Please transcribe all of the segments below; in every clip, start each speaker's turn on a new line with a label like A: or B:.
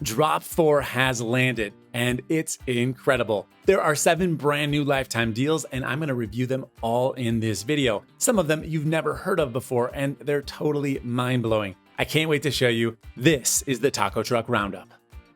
A: Drop 4 has landed, and it's incredible. There are 7 brand new lifetime deals, and I'm going to review them all in this video. Some of them you've never heard of before, and they're totally mind-blowing. I can't wait to show you. This is the Taco Truck Roundup.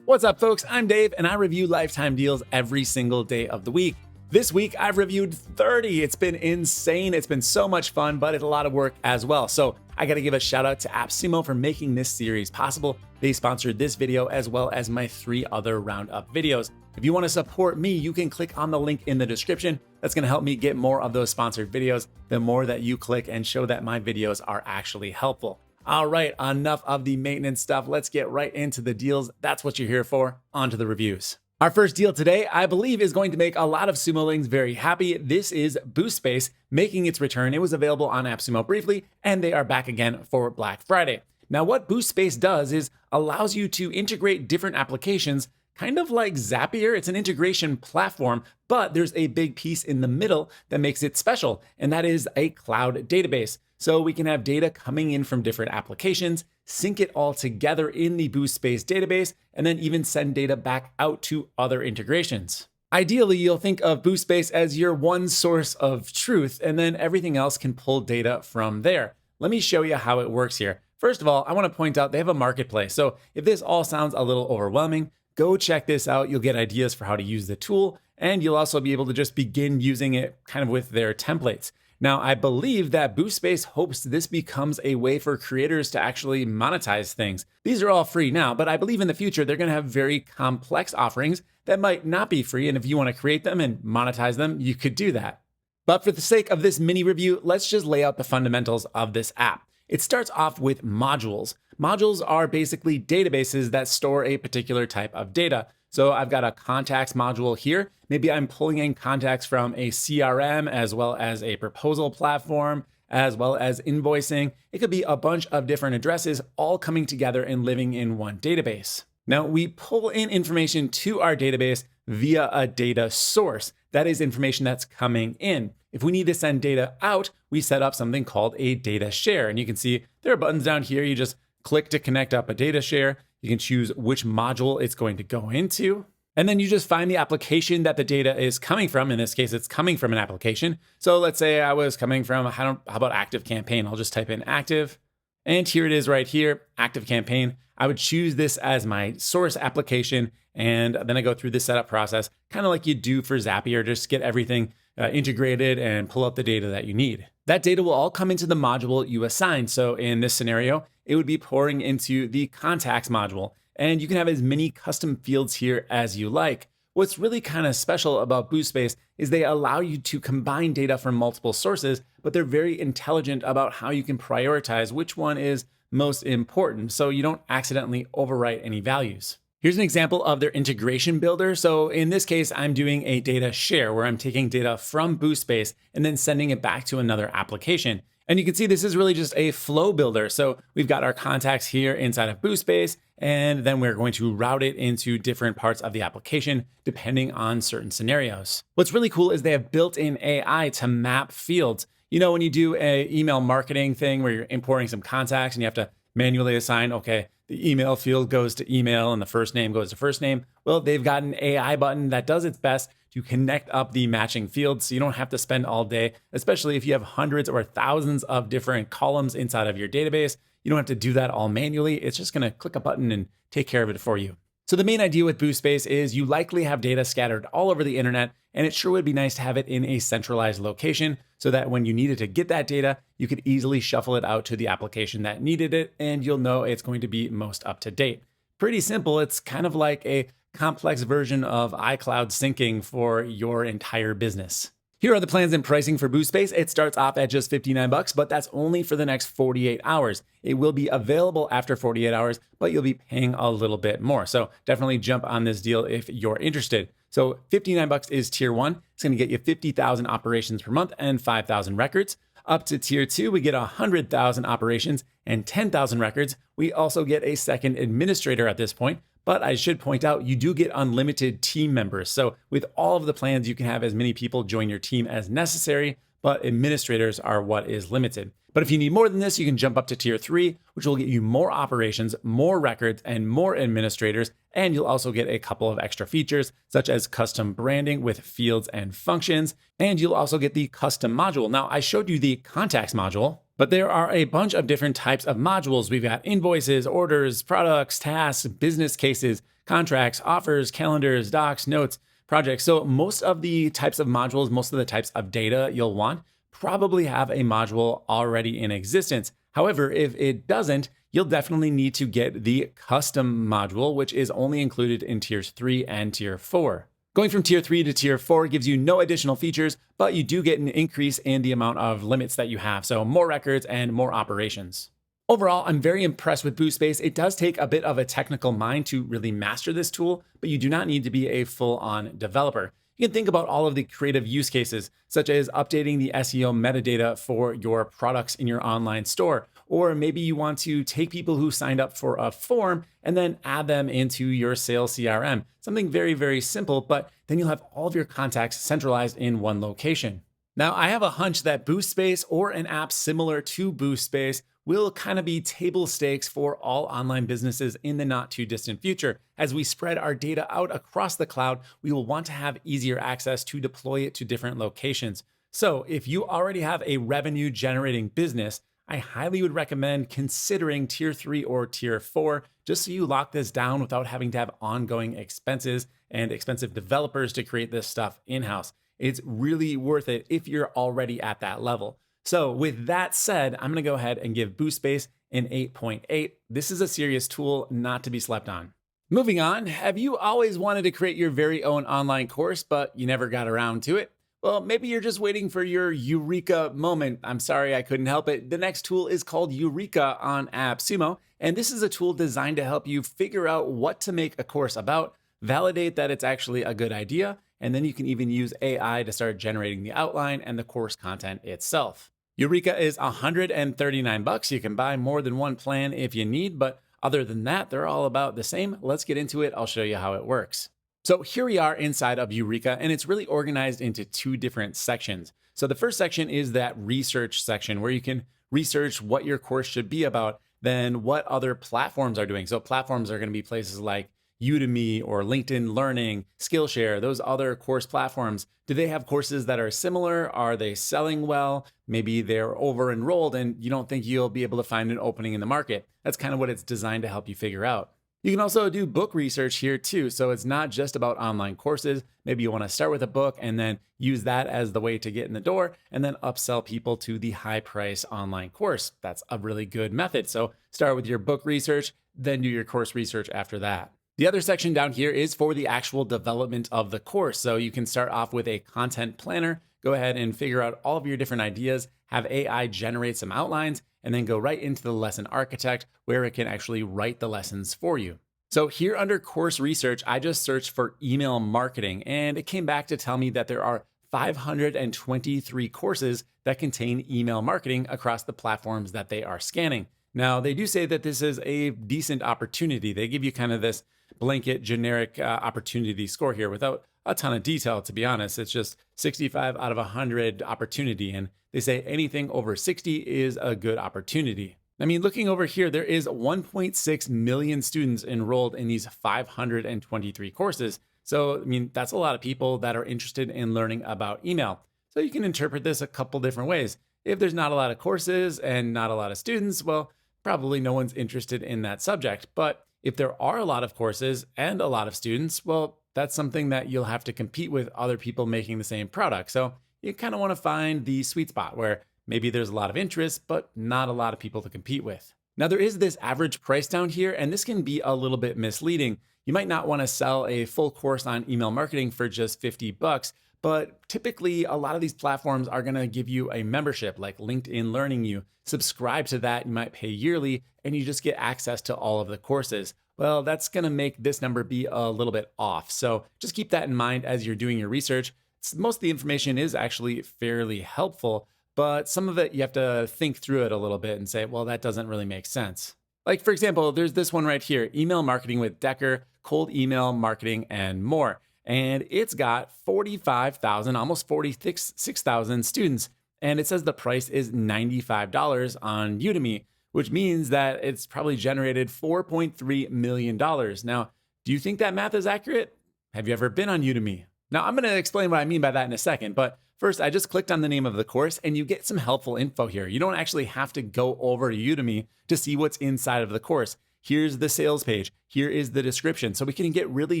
A: What's up, folks? I'm Dave, and I review lifetime deals every single day of the week. This week, I've reviewed 30. It's been insane. It's been so much fun, but it's a lot of work as well. So I got to give a shout out to AppSumo for making this series possible. They sponsored this video as well as my 3 other roundup videos. If you want to support me, you can click on the link in the description. That's going to help me get more of those sponsored videos. The more that you click and show that my videos are actually helpful. All right, enough of the maintenance stuff. Let's get right into the deals. That's what you're here for. On to the reviews. Our first deal today, I believe, is going to make a lot of Sumolings very happy. This is Boost.Space making its return. It was available on AppSumo briefly, and they are back again for Black Friday. Now, what Boost.Space does is allows you to integrate different applications, kind of like Zapier. It's an integration platform, but there's a big piece in the middle that makes it special, and that is a cloud database. So we can have data coming in from different applications, sync it all together in the Boost.Space database, and then even send data back out to other integrations. Ideally, you'll think of Boost.Space as your one source of truth, and then everything else can pull data from there. Let me show you how it works here. First of all, I want to point out they have a marketplace. So if this all sounds a little overwhelming, go check this out. You'll get ideas for how to use the tool, and you'll also be able to just begin using it kind of with their templates. Now, I believe that Boost.Space hopes this becomes a way for creators to actually monetize things. These are all free now, but I believe in the future they're going to have very complex offerings that might not be free, and if you want to create them and monetize them, you could do that. But for the sake of this mini review, let's just lay out the fundamentals of this app. It starts off with modules. Modules are basically databases that store a particular type of data. So I've got a contacts module here. Maybe I'm pulling in contacts from a CRM as well as a proposal platform, as well as invoicing. It could be a bunch of different addresses all coming together and living in one database. Now we pull in information to our database via a data source. That is information that's coming in. If we need to send data out, we set up something called a data share. And you can see there are buttons down here. You just click to connect up a data share. You can choose which module it's going to go into. And then you just find the application that the data is coming from. In this case, it's coming from an application. So let's say I was coming from, how about ActiveCampaign? I'll just type in active. And here it is right here, ActiveCampaign. I would choose this as my source application. And then I go through the setup process, kind of like you do for Zapier, just get everything integrated and pull up the data that you need. That data will all come into the module you assign. So in this scenario, it would be pouring into the contacts module. And you can have as many custom fields here as you like. What's really kind of special about Boost.Space is they allow you to combine data from multiple sources, but they're very intelligent about how you can prioritize which one is most important, so you don't accidentally overwrite any values. Here's an example of their integration builder. So in this case, I'm doing a data share where I'm taking data from Boost.Space and then sending it back to another application. And you can see this is really just a flow builder. So we've got our contacts here inside of Boost.Space, and then we're going to route it into different parts of the application depending on certain scenarios. What's really cool is they have built-in AI to map fields. You know, when you do an email marketing thing where you're importing some contacts and you have to manually assign, okay, the email field goes to email and the first name goes to first name. Well, they've got an AI button that does its best to connect up the matching fields so you don't have to spend all day, especially if you have hundreds or thousands of different columns inside of your database. You don't have to do that all manually. It's just going to click a button and take care of it for you. So the main idea with Boost.Space is you likely have data scattered all over the internet, and it sure would be nice to have it in a centralized location so that when you needed to get that data, you could easily shuffle it out to the application that needed it, and you'll know it's going to be most up to date. Pretty simple. It's kind of like a complex version of iCloud syncing for your entire business. Here are the plans and pricing for Boost.Space. It starts off at just $59, but that's only for the next 48 hours. It will be available after 48 hours, but you'll be paying a little bit more. So definitely jump on this deal if you're interested. So $59 is tier 1. It's going to get you 50,000 operations per month and 5,000 records. Up to tier 2, we get 100,000 operations and 10,000 records. We also get a second administrator at this point. But I should point out, you do get unlimited team members. So with all of the plans, you can have as many people join your team as necessary, but administrators are what is limited. But if you need more than this, you can jump up to tier 3, which will get you more operations, more records, and more administrators. And you'll also get a couple of extra features, such as custom branding with fields and functions. And you'll also get the custom module. Now, I showed you the contacts module, but there are a bunch of different types of modules. We've got invoices, orders, products, tasks, business cases, contracts, offers, calendars, docs, notes, projects. So most of the types of modules, most of the types of data you'll want probably have a module already in existence. However, if it doesn't, you'll definitely need to get the custom module, which is only included in tiers 3 and tier 4. Going from tier 3 to tier 4 gives you no additional features, but you do get an increase in the amount of limits that you have, so more records and more operations. Overall, I'm very impressed with Boost.Space. It does take a bit of a technical mind to really master this tool, but you do not need to be a full-on developer. You can think about all of the creative use cases, such as updating the SEO metadata for your products in your online store. Or maybe you want to take people who signed up for a form and then add them into your sales CRM. Something very, very simple, but then you'll have all of your contacts centralized in one location. Now, I have a hunch that Boost.Space or an app similar to Boost.Space will kind of be table stakes for all online businesses in the not too distant future. As we spread our data out across the cloud, we will want to have easier access to deploy it to different locations. So if you already have a revenue generating business, I highly would recommend considering tier 3 or tier 4, just so you lock this down without having to have ongoing expenses and expensive developers to create this stuff in-house. It's really worth it if you're already at that level. So with that said, I'm gonna go ahead and give Boost.Space an 8.8. This is a serious tool not to be slept on. Moving on, have you always wanted to create your very own online course, but you never got around to it? Well, maybe you're just waiting for your Eureka moment. I'm sorry, I couldn't help it. The next tool is called Eurekaa on AppSumo, and this is a tool designed to help you figure out what to make a course about, validate that it's actually a good idea, and then you can even use AI to start generating the outline and the course content itself. Eurekaa is $139. You can buy more than one plan if you need, but other than that, they're all about the same. Let's get into it. I'll show you how it works. So here we are inside of Eurekaa, and it's really organized into two different sections. So the first section is that research section where you can research what your course should be about, then what other platforms are doing. So platforms are going to be places like Udemy or LinkedIn Learning, Skillshare, those other course platforms. Do they have courses that are similar? Are they selling well? Maybe they're over enrolled and you don't think you'll be able to find an opening in the market. That's kind of what it's designed to help you figure out. You can also do book research here too. So it's not just about online courses. Maybe you want to start with a book and then use that as the way to get in the door and then upsell people to the high price online course. That's a really good method. So start with your book research, then do your course research after that. The other section down here is for the actual development of the course. So you can start off with a content planner, go ahead and figure out all of your different ideas, have AI generate some outlines, and then go right into the lesson architect where it can actually write the lessons for you. So here under course research, I just searched for email marketing and it came back to tell me that there are 523 courses that contain email marketing across the platforms that they are scanning. Now, they do say that this is a decent opportunity. They give you kind of this blanket generic opportunity score here without a ton of detail, to be honest. It's just 65 out of 100 opportunity. And they say anything over 60 is a good opportunity. I mean, looking over here, there is 1.6 million students enrolled in these 523 courses. So, I mean, that's a lot of people that are interested in learning about email. So you can interpret this a couple different ways. If there's not a lot of courses and not a lot of students, well, probably no one's interested in that subject. But if there are a lot of courses and a lot of students, well, that's something that you'll have to compete with other people making the same product. So you kind of want to find the sweet spot where maybe there's a lot of interest, but not a lot of people to compete with. Now there is this average price down here, and this can be a little bit misleading. You might not want to sell a full course on email marketing for just $50, but typically a lot of these platforms are going to give you a membership like LinkedIn Learning. You subscribe to that, you might pay yearly, and you just get access to all of the courses. Well, that's going to make this number be a little bit off. So just keep that in mind as you're doing your research. Most of the information is actually fairly helpful, but some of it you have to think through it a little bit and say, well, that doesn't really make sense. Like for example, there's this one right here, email marketing with Decker, cold email marketing, and more. And it's got 45,000, almost 46,000 students. And it says the price is $95 on Udemy, which means that it's probably generated $4.3 million. Now, do you think that math is accurate? Have you ever been on Udemy? Now, I'm going to explain what I mean by that in a second, but first, I just clicked on the name of the course and you get some helpful info here. You don't actually have to go over to Udemy to see what's inside of the course. Here's the sales page. Here is the description. So we can get really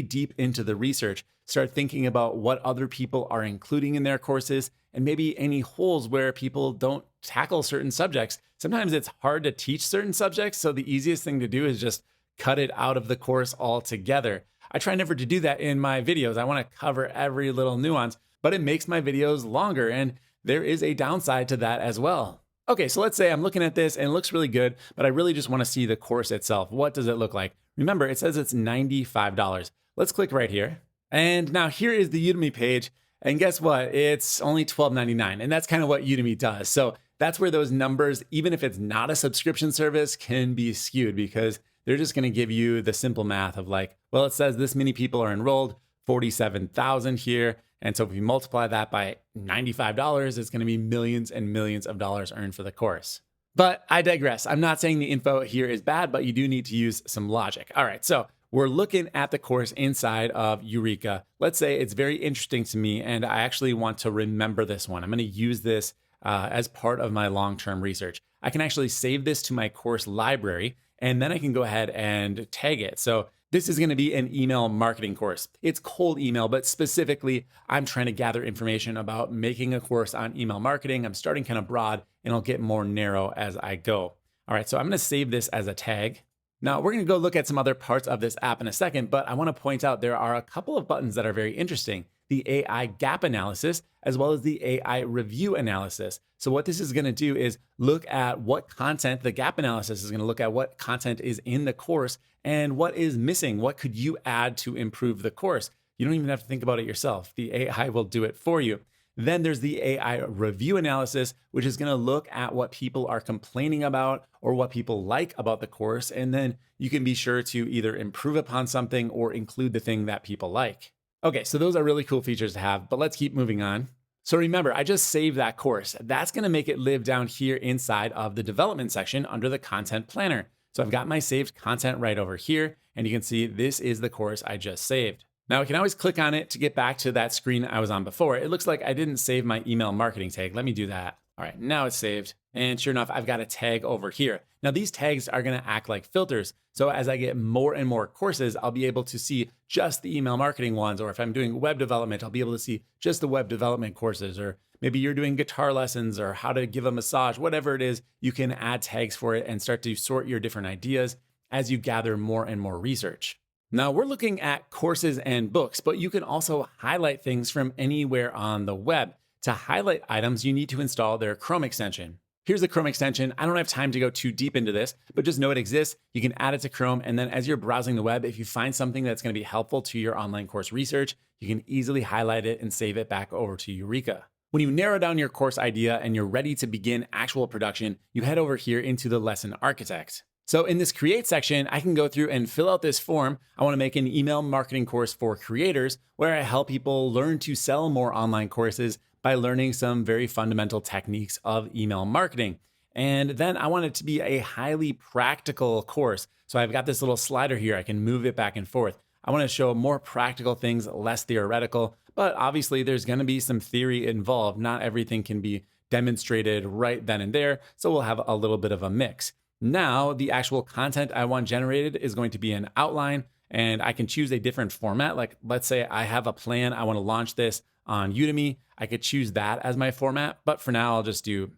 A: deep into the research, start thinking about what other people are including in their courses, and maybe any holes where people don't tackle certain subjects. Sometimes it's hard to teach certain subjects, so the easiest thing to do is just cut it out of the course altogether. I try never to do that in my videos. I want to cover every little nuance, but it makes my videos longer, and there is a downside to that as well. Okay, so let's say I'm looking at this and it looks really good, but I really just want to see the course itself. What does it look like? Remember, it says it's $95. Let's click right here. And now here is the Udemy page. And guess what? It's only $12.99. And that's kind of what Udemy does. So that's where those numbers, even if it's not a subscription service, can be skewed because they're just going to give you the simple math of like, well, it says this many people are enrolled, 47,000 here. And so if you multiply that by $95, it's going to be millions and millions of dollars earned for the course. But I digress. I'm not saying the info here is bad, but you do need to use some logic. All right, so we're looking at the course inside of Eurekaa. Let's say it's very interesting to me and I actually want to remember this one. I'm going to use this as part of my long-term research. I can actually save this to my course library and then I can go ahead and tag it. So this is going to be an email marketing course. It's cold email, but specifically, I'm trying to gather information about making a course on email marketing. I'm starting kind of broad and I'll get more narrow as I go. All right, so I'm going to save this as a tag. Now we're going to go look at some other parts of this app in a second, but I want to point out there are a couple of buttons that are very interesting. The AI gap analysis, as well as the AI review analysis. So what this is going to do is look at what content, the gap analysis is going to look at what content is in the course and what is missing. What could you add to improve the course? You don't even have to think about it yourself. The AI will do it for you. Then there's the AI review analysis, which is going to look at what people are complaining about or what people like about the course. And then you can be sure to either improve upon something or include the thing that people like. Okay, so those are really cool features to have, but let's keep moving on. So remember, I just saved that course. That's going to make it live down here inside of the development section under the content planner. So I've got my saved content right over here, and you can see this is the course I just saved. Now I can always click on it to get back to that screen I was on before. It looks like I didn't save my email marketing tag. Let me do that. All right, now it's saved. And sure enough, I've got a tag over here. Now these tags are gonna act like filters. So as I get more and more courses, I'll be able to see just the email marketing ones, or if I'm doing web development, I'll be able to see just the web development courses, or maybe you're doing guitar lessons or how to give a massage, whatever it is, you can add tags for it and start to sort your different ideas as you gather more and more research. Now we're looking at courses and books, but you can also highlight things from anywhere on the web. To highlight items, you need to install their Chrome extension. Here's the Chrome extension. I don't have time to go too deep into this, but just know it exists. You can add it to Chrome. And then as you're browsing the web, if you find something that's going to be helpful to your online course research, you can easily highlight it and save it back over to Eurekaa. When you narrow down your course idea and you're ready to begin actual production, you head over here into the lesson architect. So in this create section, I can go through and fill out this form. I want to make an email marketing course for creators where I help people learn to sell more online courses by learning some very fundamental techniques of email marketing. And then I want it to be a highly practical course. So I've got this little slider here. I can move it back and forth. I want to show more practical things, less theoretical, but obviously there's going to be some theory involved. Not everything can be demonstrated right then and there. So we'll have a little bit of a mix. Now, the actual content I want generated is going to be an outline, and I can choose a different format. Like, let's say I have a plan, I want to launch this on Udemy. I could choose that as my format, but for now, I'll just do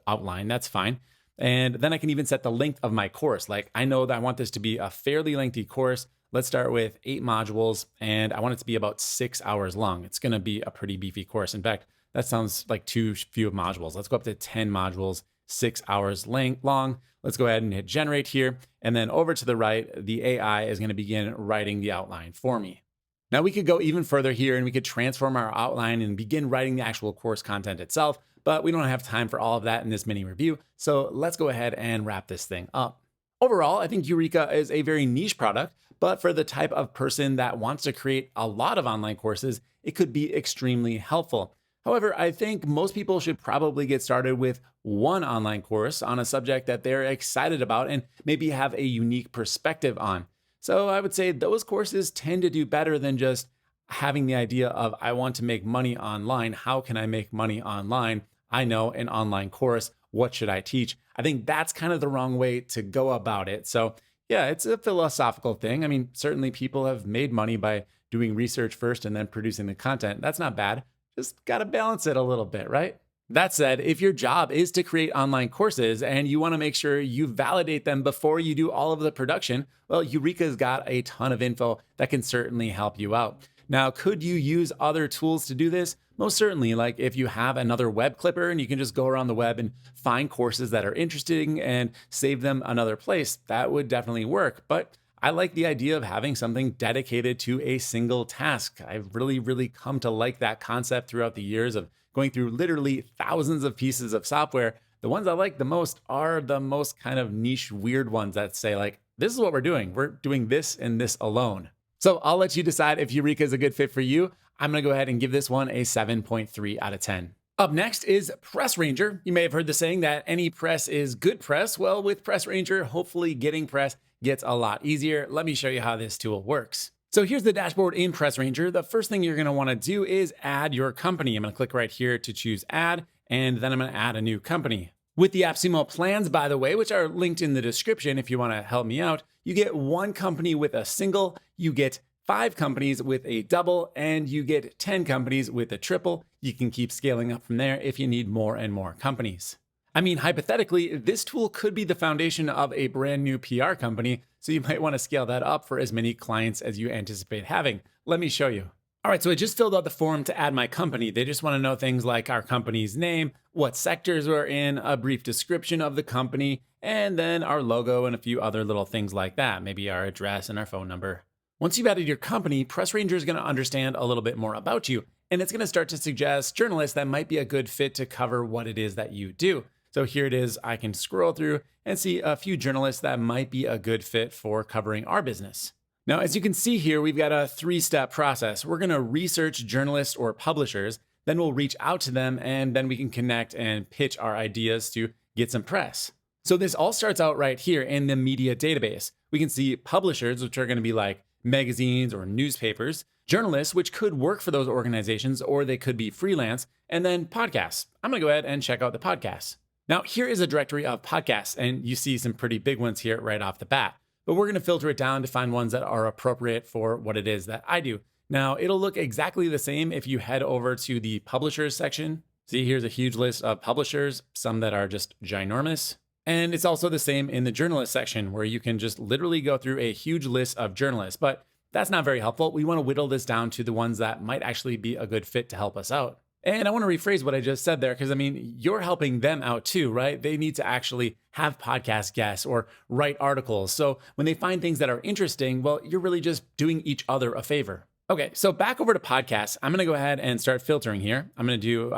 A: outline. That's fine. And then I can even set the length of my course. Like, I know that I want this to be a fairly lengthy course. Let's start with 8 modules, and I want it to be about 6 hours long. It's going to be a pretty beefy course. In fact, that sounds like too few modules. Let's go up to 10 modules, 6 hours long. Let's go ahead and hit generate here. And then over to the right, the AI is going to begin writing the outline for me. Now we could go even further here and we could transform our outline and begin writing the actual course content itself, but we don't have time for all of that in this mini review. So let's go ahead and wrap this thing up. Overall, I think Eurekaa is a very niche product, but for the type of person that wants to create a lot of online courses, it could be extremely helpful. However, I think most people should probably get started with one online course on a subject that they're excited about and maybe have a unique perspective on. So I would say those courses tend to do better than just having the idea of, I want to make money online. How can I make money online? I know an online course. What should I teach? I think that's kind of the wrong way to go about it. So yeah, it's a philosophical thing. I mean, certainly people have made money by doing research first and then producing the content. That's not bad. Just got to balance it a little bit, right? That said, if your job is to create online courses and you want to make sure you validate them before you do all of the production, well, Eureeka's got a ton of info that can certainly help you out. Now, could you use other tools to do this? Most certainly, like if you have another web clipper and you can just go around the web and find courses that are interesting and save them another place, that would definitely work. But I like the idea of having something dedicated to a single task. I've really come to like that concept throughout the years of going through literally thousands of pieces of software. The ones I like the most are the most kind of niche, weird ones that say like, this is what we're doing. We're doing this and this alone. So I'll let you decide if Eurekaa is a good fit for you. I'm going to go ahead and give this one a 7.3 out of 10. Up next is Press Ranger. You may have heard the saying that any press is good press. Well, with Press Ranger, hopefully getting press gets a lot easier. Let me show you how this tool works. So here's the dashboard in Press Ranger. The first thing you're going to want to do is add your company. I'm going to click right here to choose add, and then I'm going to add a new company. With the AppSumo plans, by the way, which are linked in the description if you want to help me out, you get one company with a single, you get 5 companies with a double, and you get 10 companies with a triple. You can keep scaling up from there if you need more and more companies. I mean, hypothetically, this tool could be the foundation of a brand new PR company, so you might want to scale that up for as many clients as you anticipate having. Let me show you. All right, so I just filled out the form to add my company. They just want to know things like our company's name, what sectors we're in, a brief description of the company, and then our logo and a few other little things like that, maybe our address and our phone number. Once you've added your company, Press Ranger is going to understand a little bit more about you, and it's going to start to suggest journalists that might be a good fit to cover what it is that you do. So here it is. I can scroll through and see a few journalists that might be a good fit for covering our business. Now, as you can see here, we've got a 3-step process. We're going to research journalists or publishers, then we'll reach out to them, and then we can connect and pitch our ideas to get some press. So this all starts out right here in the media database. We can see publishers, which are going to be like magazines or newspapers, journalists, which could work for those organizations, or they could be freelance, and then podcasts. I'm going to go ahead and check out the podcasts. Now, here is a directory of podcasts, and you see some pretty big ones here right off the bat. But we're going to filter it down to find ones that are appropriate for what it is that I do. Now, it'll look exactly the same if you head over to the publishers section. See, here's a huge list of publishers, some that are just ginormous. And it's also the same in the journalist section, where you can just literally go through a huge list of journalists. But that's not very helpful. We want to whittle this down to the ones that might actually be a good fit to help us out. And I want to rephrase what I just said there, because I mean, you're helping them out too, right? They need to actually have podcast guests or write articles. So when they find things that are interesting, well, you're really just doing each other a favor. Okay, so back over to podcasts. I'm going to go ahead and start filtering here. I'm going to do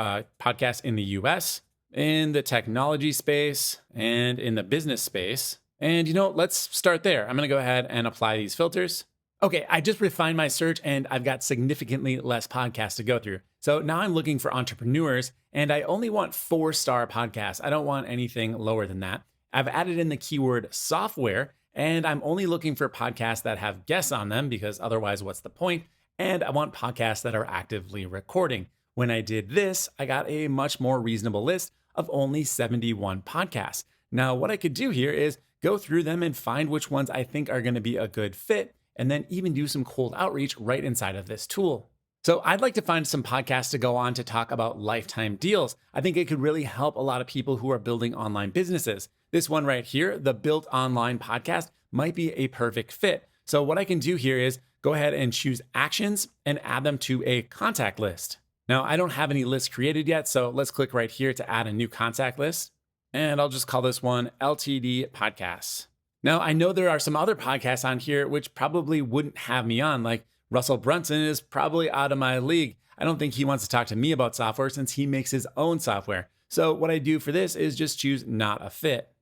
A: podcasts in the US, in the technology space, and in the business space. And let's start there. I'm going to go ahead and apply these filters. Okay, I just refined my search and I've got significantly less podcasts to go through. So now I'm looking for entrepreneurs and I only want 4-star podcasts. I don't want anything lower than that. I've added in the keyword software and I'm only looking for podcasts that have guests on them because otherwise what's the point? And I want podcasts that are actively recording. When I did this, I got a much more reasonable list of only 71 podcasts. Now, what I could do here is go through them and find which ones I think are going to be a good fit, and then even do some cold outreach right inside of this tool. So I'd like to find some podcasts to go on to talk about lifetime deals. I think it could really help a lot of people who are building online businesses. This one right here, the Built Online podcast, might be a perfect fit. So what I can do here is go ahead and choose actions and add them to a contact list. Now, I don't have any lists created yet, so let's click right here to add a new contact list. And I'll just call this one LTD Podcasts. Now, I know there are some other podcasts on here which probably wouldn't have me on, like Russell Brunson is probably out of my league. I don't think he wants to talk to me about software since he makes his own software. So what I do for this is just choose not a fit.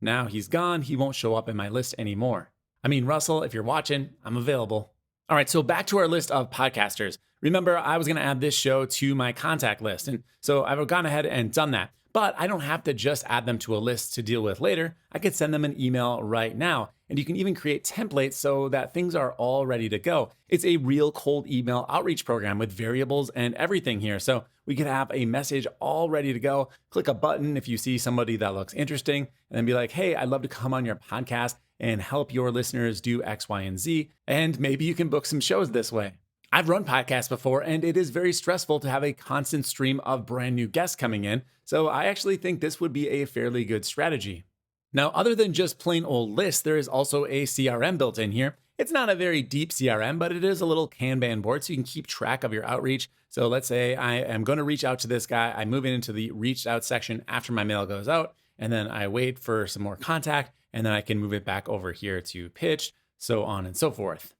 A: Now he's gone, he won't show up in my list anymore. I mean, Russell, if you're watching, I'm available. All right, so back to our list of podcasters. Remember, I was going to add this show to my contact list. And so I've gone ahead and done that. But I don't have to just add them to a list to deal with later. I could send them an email right now. And you can even create templates so that things are all ready to go. It's a real cold email outreach program with variables and everything here. So we could have a message all ready to go. Click a button if you see somebody that looks interesting, and then be like, hey, I'd love to come on your podcast and help your listeners do X, Y, and Z. And maybe you can book some shows this way. I've run podcasts before, and it is very stressful to have a constant stream of brand new guests coming in. So I actually think this would be a fairly good strategy. Now, other than just plain old lists, there is also a CRM built in here. It's not a very deep CRM, but it is a little Kanban board so you can keep track of your outreach. So let's say I am going to reach out to this guy. I move into the reached out section after my mail goes out, and then I wait for some more contact, and then I can move it back over here to pitch, so on and so forth.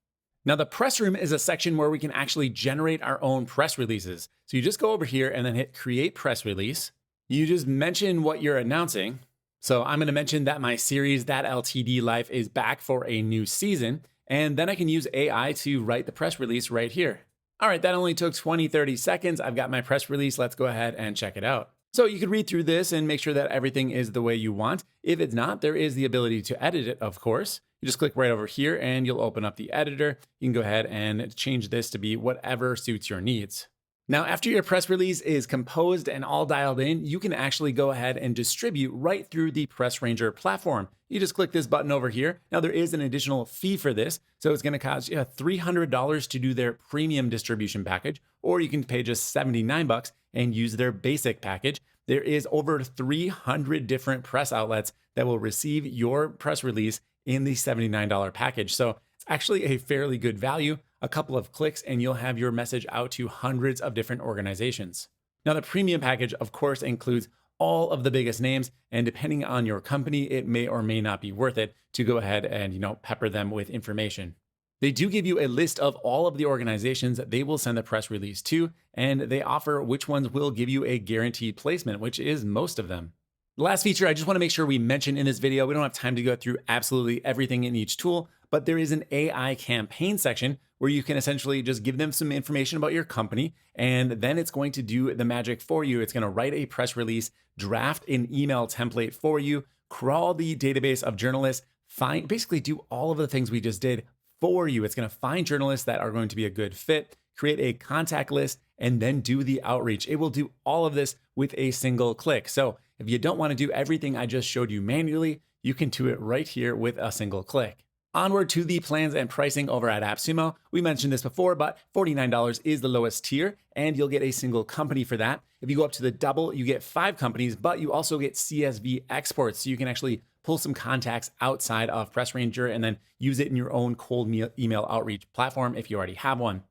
A: Now, the press room is a section where we can actually generate our own press releases. So you just go over here and then hit create press release. You just mention what you're announcing. So I'm going to mention that my series, That LTD Life, is back for a new season. And then I can use AI to write the press release right here. All right, that only took 20-30 seconds. I've got my press release. Let's go ahead and check it out. So you could read through this and make sure that everything is the way you want. If it's not, there is the ability to edit it, of course. You just click right over here and you'll open up the editor. You can go ahead and change this to be whatever suits your needs. Now, after your press release is composed and all dialed in, you can actually go ahead and distribute right through the Press Ranger platform. You just click this button over here. Now, there is an additional fee for this, so it's going to cost you $300 to do their premium distribution package, or you can pay just $79 and use their basic package. There is over 300 different press outlets that will receive your press release in the $79 package. So it's actually a fairly good value. A couple of clicks and you'll have your message out to hundreds of different organizations. Now, the premium package, of course, includes all of the biggest names, and depending on your company, it may or may not be worth it to go ahead and, pepper them with information. They do give you a list of all of the organizations that they will send the press release to, and they offer which ones will give you a guaranteed placement, which is most of them. The last feature I just want to make sure we mention in this video, we don't have time to go through absolutely everything in each tool, but there is an AI campaign section where you can essentially just give them some information about your company, and then it's going to do the magic for you. It's going to write a press release, draft an email template for you, crawl the database of journalists, basically do all of the things we just did for you. It's going to find journalists that are going to be a good fit, create a contact list, and then do the outreach. It will do all of this with a single click. So if you don't want to do everything I just showed you manually, you can do it right here with a single click. Onward to the plans and pricing over at AppSumo. We mentioned this before, but $49 is the lowest tier, and you'll get a single company for that. If you go up to the double, you get 5 companies, but you also get CSV exports. So you can actually pull some contacts outside of Press Ranger and then use it in your own cold email outreach platform if you already have one.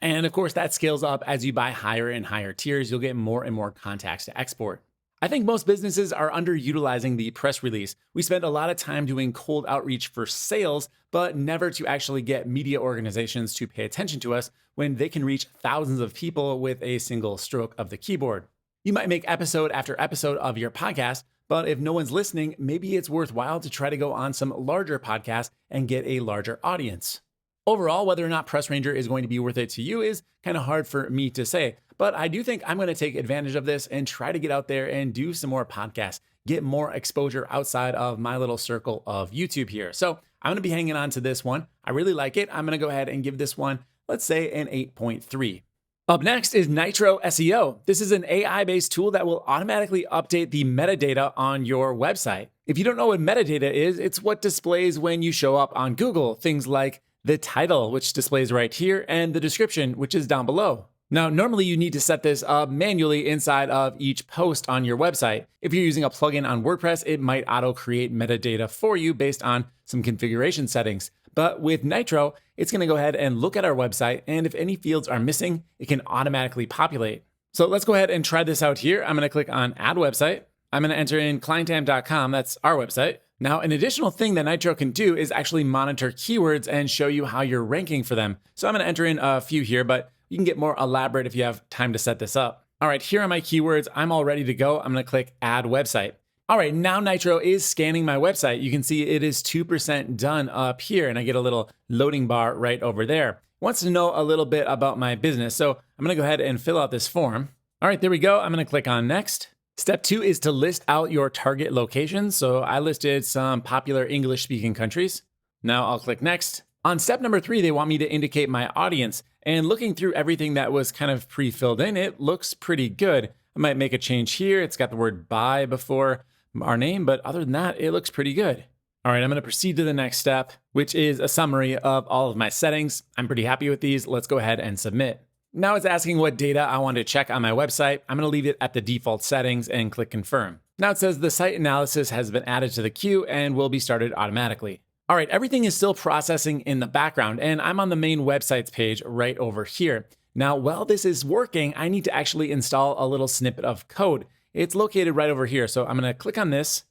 A: And of course, that scales up as you buy higher and higher tiers. You'll get more and more contacts to export. I think most businesses are underutilizing the press release. We spend a lot of time doing cold outreach for sales, but never to actually get media organizations to pay attention to us when they can reach thousands of people with a single stroke of the keyboard. You might make episode after episode of your podcast, but if no one's listening, maybe it's worthwhile to try to go on some larger podcasts and get a larger audience. Overall, whether or not Press Ranger is going to be worth it to you is kind of hard for me to say, but I do think I'm going to take advantage of this and try to get out there and do some more podcasts, get more exposure outside of my little circle of YouTube here. So I'm going to be hanging on to this one. I really like it. I'm going to go ahead and give this one, let's say, an 8.3. Up next is Nytro SEO. This is an AI-based tool that will automatically update the metadata on your website. If you don't know what metadata is, it's what displays when you show up on Google. Things like the title, which displays right here, and the description, which is down below. Now, normally you need to set this up manually inside of each post on your website. If you're using a plugin on WordPress, it might auto-create metadata for you based on some configuration settings. But with Nytro, it's going to go ahead and look at our website, and if any fields are missing, it can automatically populate. So let's go ahead and try this out here. I'm going to click on Add Website. I'm going to enter in clientam.com, that's our website. Now, an additional thing that Nytro can do is actually monitor keywords and show you how you're ranking for them. So I'm going to enter in a few here, but you can get more elaborate if you have time to set this up. All right, here are my keywords. I'm all ready to go. I'm going to click Add Website. All right, now Nytro is scanning my website. You can see it is 2% done up here, and I get a little loading bar right over there. wants to know a little bit about my business. So I'm gonna go ahead and fill out this form. All right, there we go. I'm gonna click on next. Step 2 is to list out your target locations. So I listed some popular English speaking countries. Now I'll click next. On step number 3, they want me to indicate my audience. And looking through everything that was kind of pre-filled in, it looks pretty good. I might make a change here. It's got the word "by" before our name, but other than that, it looks pretty good. All right, I'm gonna proceed to the next step, which is a summary of all of my settings. I'm pretty happy with these. Let's go ahead and submit. Now it's asking what data I want to check on my website. I'm gonna leave it at the default settings and click confirm. Now it says the site analysis has been added to the queue and will be started automatically. All right, everything is still processing in the background, and I'm on the main websites page right over here. Now, while this is working, I need to actually install a little snippet of code. It's located right over here. So I'm gonna click on this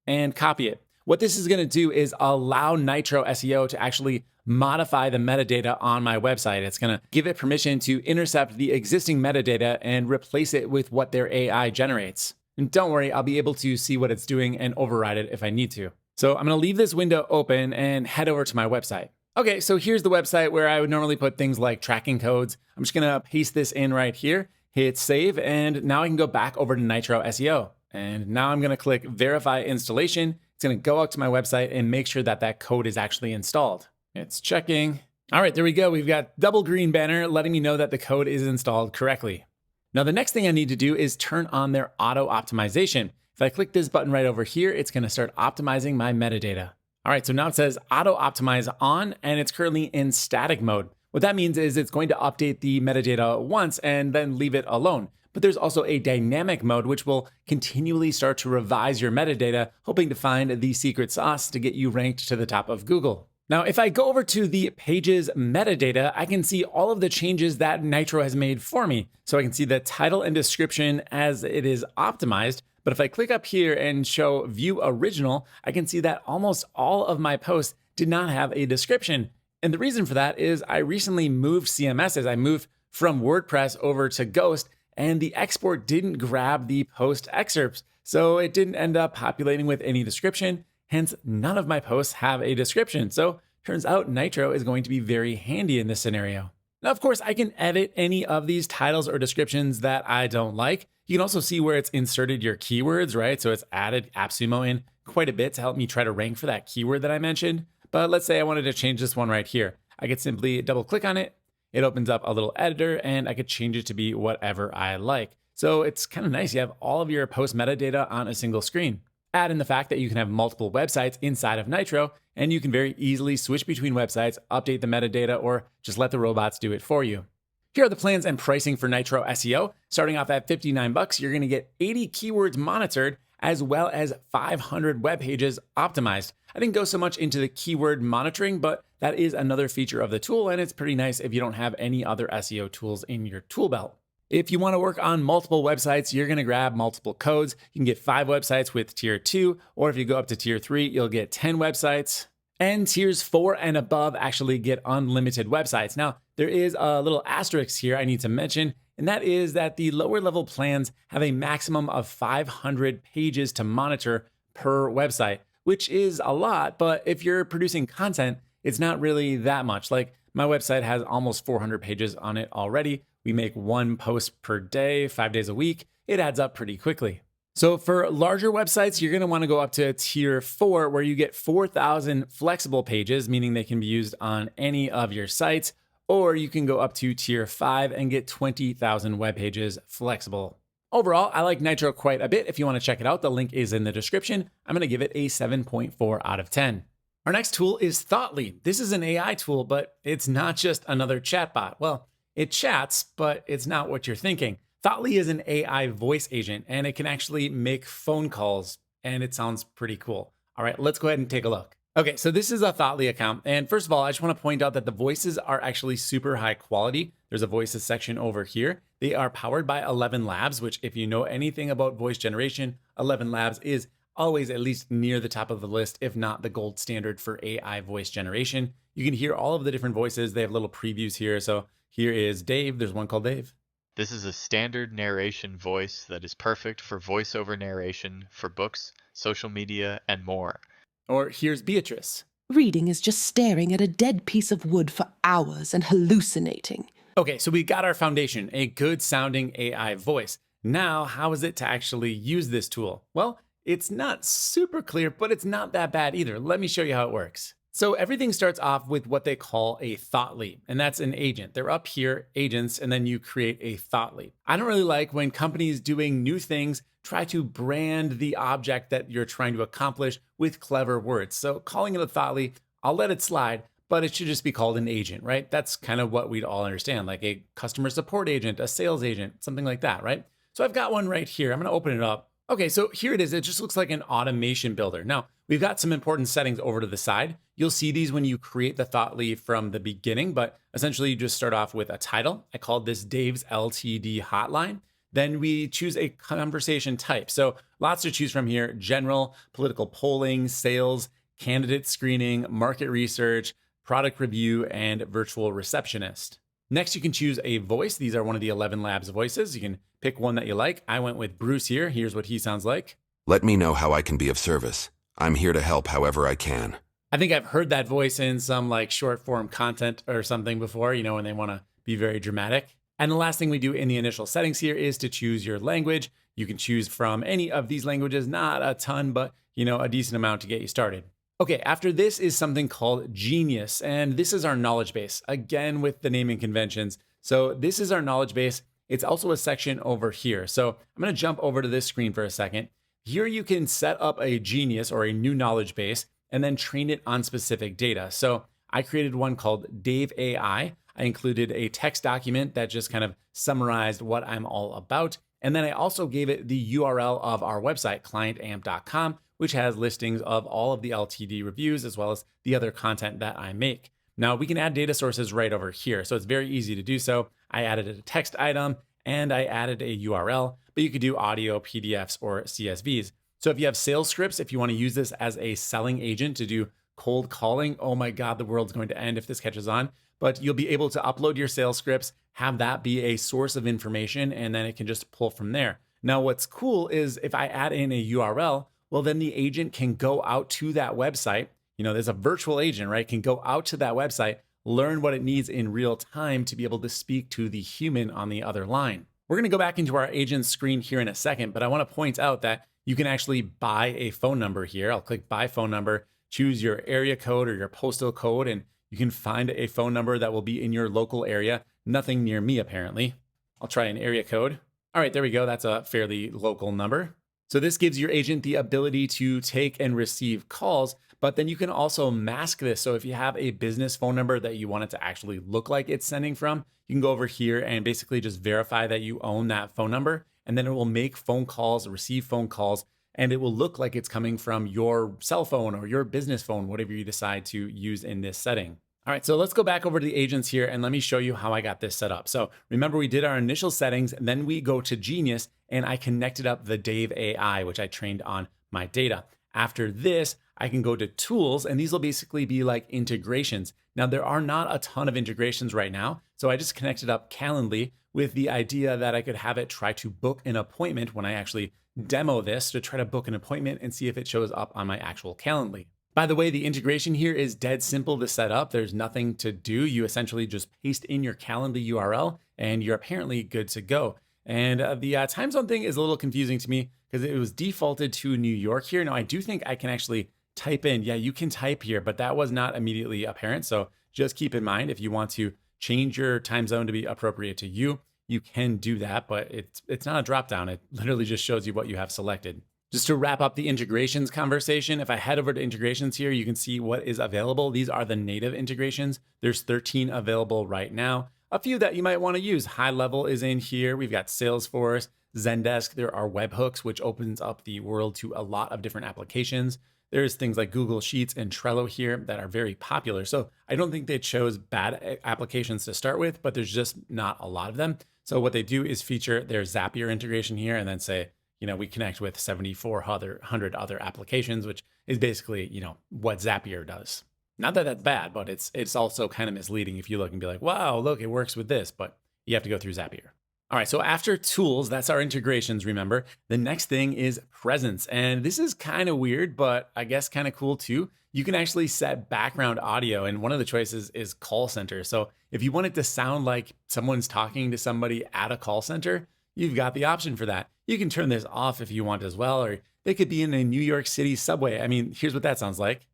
A: and copy it. What this is gonna do is allow Nytro SEO to actually modify the metadata on my website. It's gonna give it permission to intercept the existing metadata and replace it with what their AI generates. And don't worry, I'll be able to see what it's doing and override it if I need to. So I'm gonna leave this window open and head over to my website. Okay, so here's the website where I would normally put things like tracking codes. I'm just gonna paste this in right here, hit save, and now I can go back over to Nytro SEO. And now I'm gonna click verify installation. It's gonna go out to my website and make sure that that code is actually installed. It's checking. All right, there we go. We've got double green banner letting me know that the code is installed correctly. Now the next thing I need to do is turn on their auto optimization. If I click this button right over here, it's gonna start optimizing my metadata. All right, so now it says auto optimize on, and it's currently in static mode. What that means is it's going to update the metadata once and then leave it alone. But there's also a dynamic mode, which will continually start to revise your metadata, hoping to find the secret sauce to get you ranked to the top of Google. Now, if I go over to the page's metadata, I can see all of the changes that Nytro has made for me. So I can see the title and description as it is optimized. But if I click up here and show view original, I can see that almost all of my posts did not have a description. And the reason for that is I recently moved CMSs. I moved from WordPress over to Ghost, and the export didn't grab the post excerpts. So it didn't end up populating with any description. Hence, none of my posts have a description. So turns out Nytro is going to be very handy in this scenario. Now, of course, I can edit any of these titles or descriptions that I don't like. You can also see where it's inserted your keywords, right? So it's added AppSumo in quite a bit to help me try to rank for that keyword that I mentioned. But let's say I wanted to change this one right here. I could simply double click on it. It opens up a little editor and I could change it to be whatever I like. So it's kind of nice. You have all of your post metadata on a single screen. Add in the fact that you can have multiple websites inside of Nytro, and you can very easily switch between websites, update the metadata, or just let the robots do it for you. Here are the plans and pricing for Nytro SEO. Starting off at $59, you're gonna get 80 keywords monitored, as well as 500 web pages optimized. I didn't go so much into the keyword monitoring, but that is another feature of the tool, and it's pretty nice if you don't have any other SEO tools in your tool belt. If you want to work on multiple websites, you're going to grab multiple codes. You can get 5 websites with tier 2, or if you go up to tier 3, you'll get 10 websites. And tiers 4 and above actually get unlimited websites. Now, there is a little asterisk here I need to mention, and that is that the lower level plans have a maximum of 500 pages to monitor per website, which is a lot, but if you're producing content, it's not really that much. Like my website has almost 400 pages on it already. We make 1 post per day, 5 days a week. It adds up pretty quickly. So for larger websites, you're gonna wanna go up to tier 4, where you get 4,000 flexible pages, meaning they can be used on any of your sites, or you can go up to tier 5 and get 20,000 web pages flexible. Overall, I like Nytro quite a bit. If you wanna check it out, the link is in the description. I'm gonna give it a 7.4 out of 10. Our next tool is Thoughtly. This is an AI tool, but it's not just another chatbot. Well, it chats, but it's not what you're thinking. Thoughtly is an AI voice agent, and it can actually make phone calls, and it sounds pretty cool. All right, let's go ahead and take a look. Okay, so this is a Thoughtly account. And first of all, I just want to point out that the voices are actually super high quality. There's a voices section over here. They are powered by 11 Labs, which if you know anything about voice generation, 11 Labs is always at least near the top of the list, if not the gold standard for AI voice generation. You can hear all of the different voices. They have little previews here. So here is Dave. There's one called Dave.
B: This is a standard narration voice that is perfect for voiceover narration for books, social media, and more.
A: Or here's Beatrice.
C: Reading is just staring at a dead piece of wood for hours and hallucinating.
A: Okay, so we got our foundation, a good sounding AI voice. Now, how is it to actually use this tool? Well, it's not super clear, but it's not that bad either. Let me show you how it works. So everything starts off with what they call a thought lead, and that's an agent. They're up here, agents, and then you create a thought lead. I don't really like when companies doing new things try to brand the object that you're trying to accomplish with clever words. So calling it a thought lead, I'll let it slide, but it should just be called an agent, right? That's kind of what we'd all understand, like a customer support agent, a sales agent, something like that, right? So I've got one right here. I'm gonna open it up. Okay, so here it is. It just looks like an automation builder. Now, we've got some important settings over to the side. You'll see these when you create the thought lead from the beginning, but essentially you just start off with a title. I called this Dave's LTD hotline. Then we choose a conversation type. So lots to choose from here: general, political polling, sales, candidate screening, market research, product review, and virtual receptionist. Next, you can choose a voice. These are one of the 11 Labs voices. You can pick one that you like. I went with Bruce here. Here's what he sounds like.
D: Let me know how I can be of service. I'm here to help however I can.
A: I think I've heard that voice in some like short form content or something before, when they want to be very dramatic. And the last thing we do in the initial settings here is to choose your language. You can choose from any of these languages, not a ton, but a decent amount to get you started. Okay, after this is something called Genius, and this is our knowledge base, again with the naming conventions. So this is our knowledge base. It's also a section over here. So I'm gonna jump over to this screen for a second. Here you can set up a Genius or a new knowledge base and then train it on specific data. So I created one called Dave AI. I included a text document that just kind of summarized what I'm all about. And then I also gave it the URL of our website, clientamp.com, which has listings of all of the LTD reviews as well as the other content that I make. Now we can add data sources right over here. So it's very easy to do so. I added a text item and I added a URL, but you could do audio, PDFs, or CSVs. So if you have sales scripts, if you want to use this as a selling agent to do cold calling, oh my God, the world's going to end if this catches on. But you'll be able to upload your sales scripts, have that be a source of information, and then it can just pull from there. Now, what's cool is if I add in a URL, well, then the agent can go out to that website. There's a virtual agent, right? Can go out to that website, learn what it needs in real time to be able to speak to the human on the other line. We're going to go back into our agent screen here in a second, but I want to point out that you can actually buy a phone number here. I'll click buy phone number, choose your area code or your postal code, and you can find a phone number that will be in your local area. Nothing near me, apparently. I'll try an area code. All right, there we go. That's a fairly local number. So this gives your agent the ability to take and receive calls, but then you can also mask this. So if you have a business phone number that you want it to actually look like it's sending from, you can go over here and basically just verify that you own that phone number, and then it will make phone calls, receive phone calls, and it will look like it's coming from your cell phone or your business phone, whatever you decide to use in this setting. All right, so let's go back over to the agents here and let me show you how I got this set up. So remember, we did our initial settings, and then we go to Genius, and I connected up the Dave AI, which I trained on my data. After this, I can go to tools, and these will basically be like integrations. Now, there are not a ton of integrations right now, so I just connected up Calendly with the idea that I could have it try to book an appointment when I actually demo this, to try to book an appointment and see if it shows up on my actual Calendly. By the way, the integration here is dead simple to set up. There's nothing to do. You essentially just paste in your Calendly URL and you're apparently good to go. And the time zone thing is a little confusing to me because it was defaulted to New York here. Now, I do think I can actually type in, yeah, you can type here, but that was not immediately apparent. So just keep in mind, if you want to change your time zone to be appropriate to you, you can do that, but it's not a drop down. It literally just shows you what you have selected. Just to wrap up the integrations conversation, if I head over to integrations here, you can see what is available. These are the native integrations. There's 13 available right now. A few that you might want to use. High level is in here. We've got Salesforce, Zendesk. There are webhooks, which opens up the world to a lot of different applications. There's things like Google Sheets and Trello here that are very popular. So I don't think they chose bad applications to start with, but there's just not a lot of them. So what they do is feature their Zapier integration here and then say, we connect with 7,400 other applications, which is basically, what Zapier does. Not that that's bad, but it's also kind of misleading if you look and be like, wow, look, it works with this, but you have to go through Zapier. All right, so after tools, that's our integrations, remember. The next thing is presence. And this is kind of weird, but I guess kind of cool too. you can actually set background audio, and one of the choices is call center. So if you want it to sound like someone's talking to somebody at a call center, you've got the option for that. You can turn this off if you want as well, or they could be in a New York City subway. I mean, here's what that sounds like.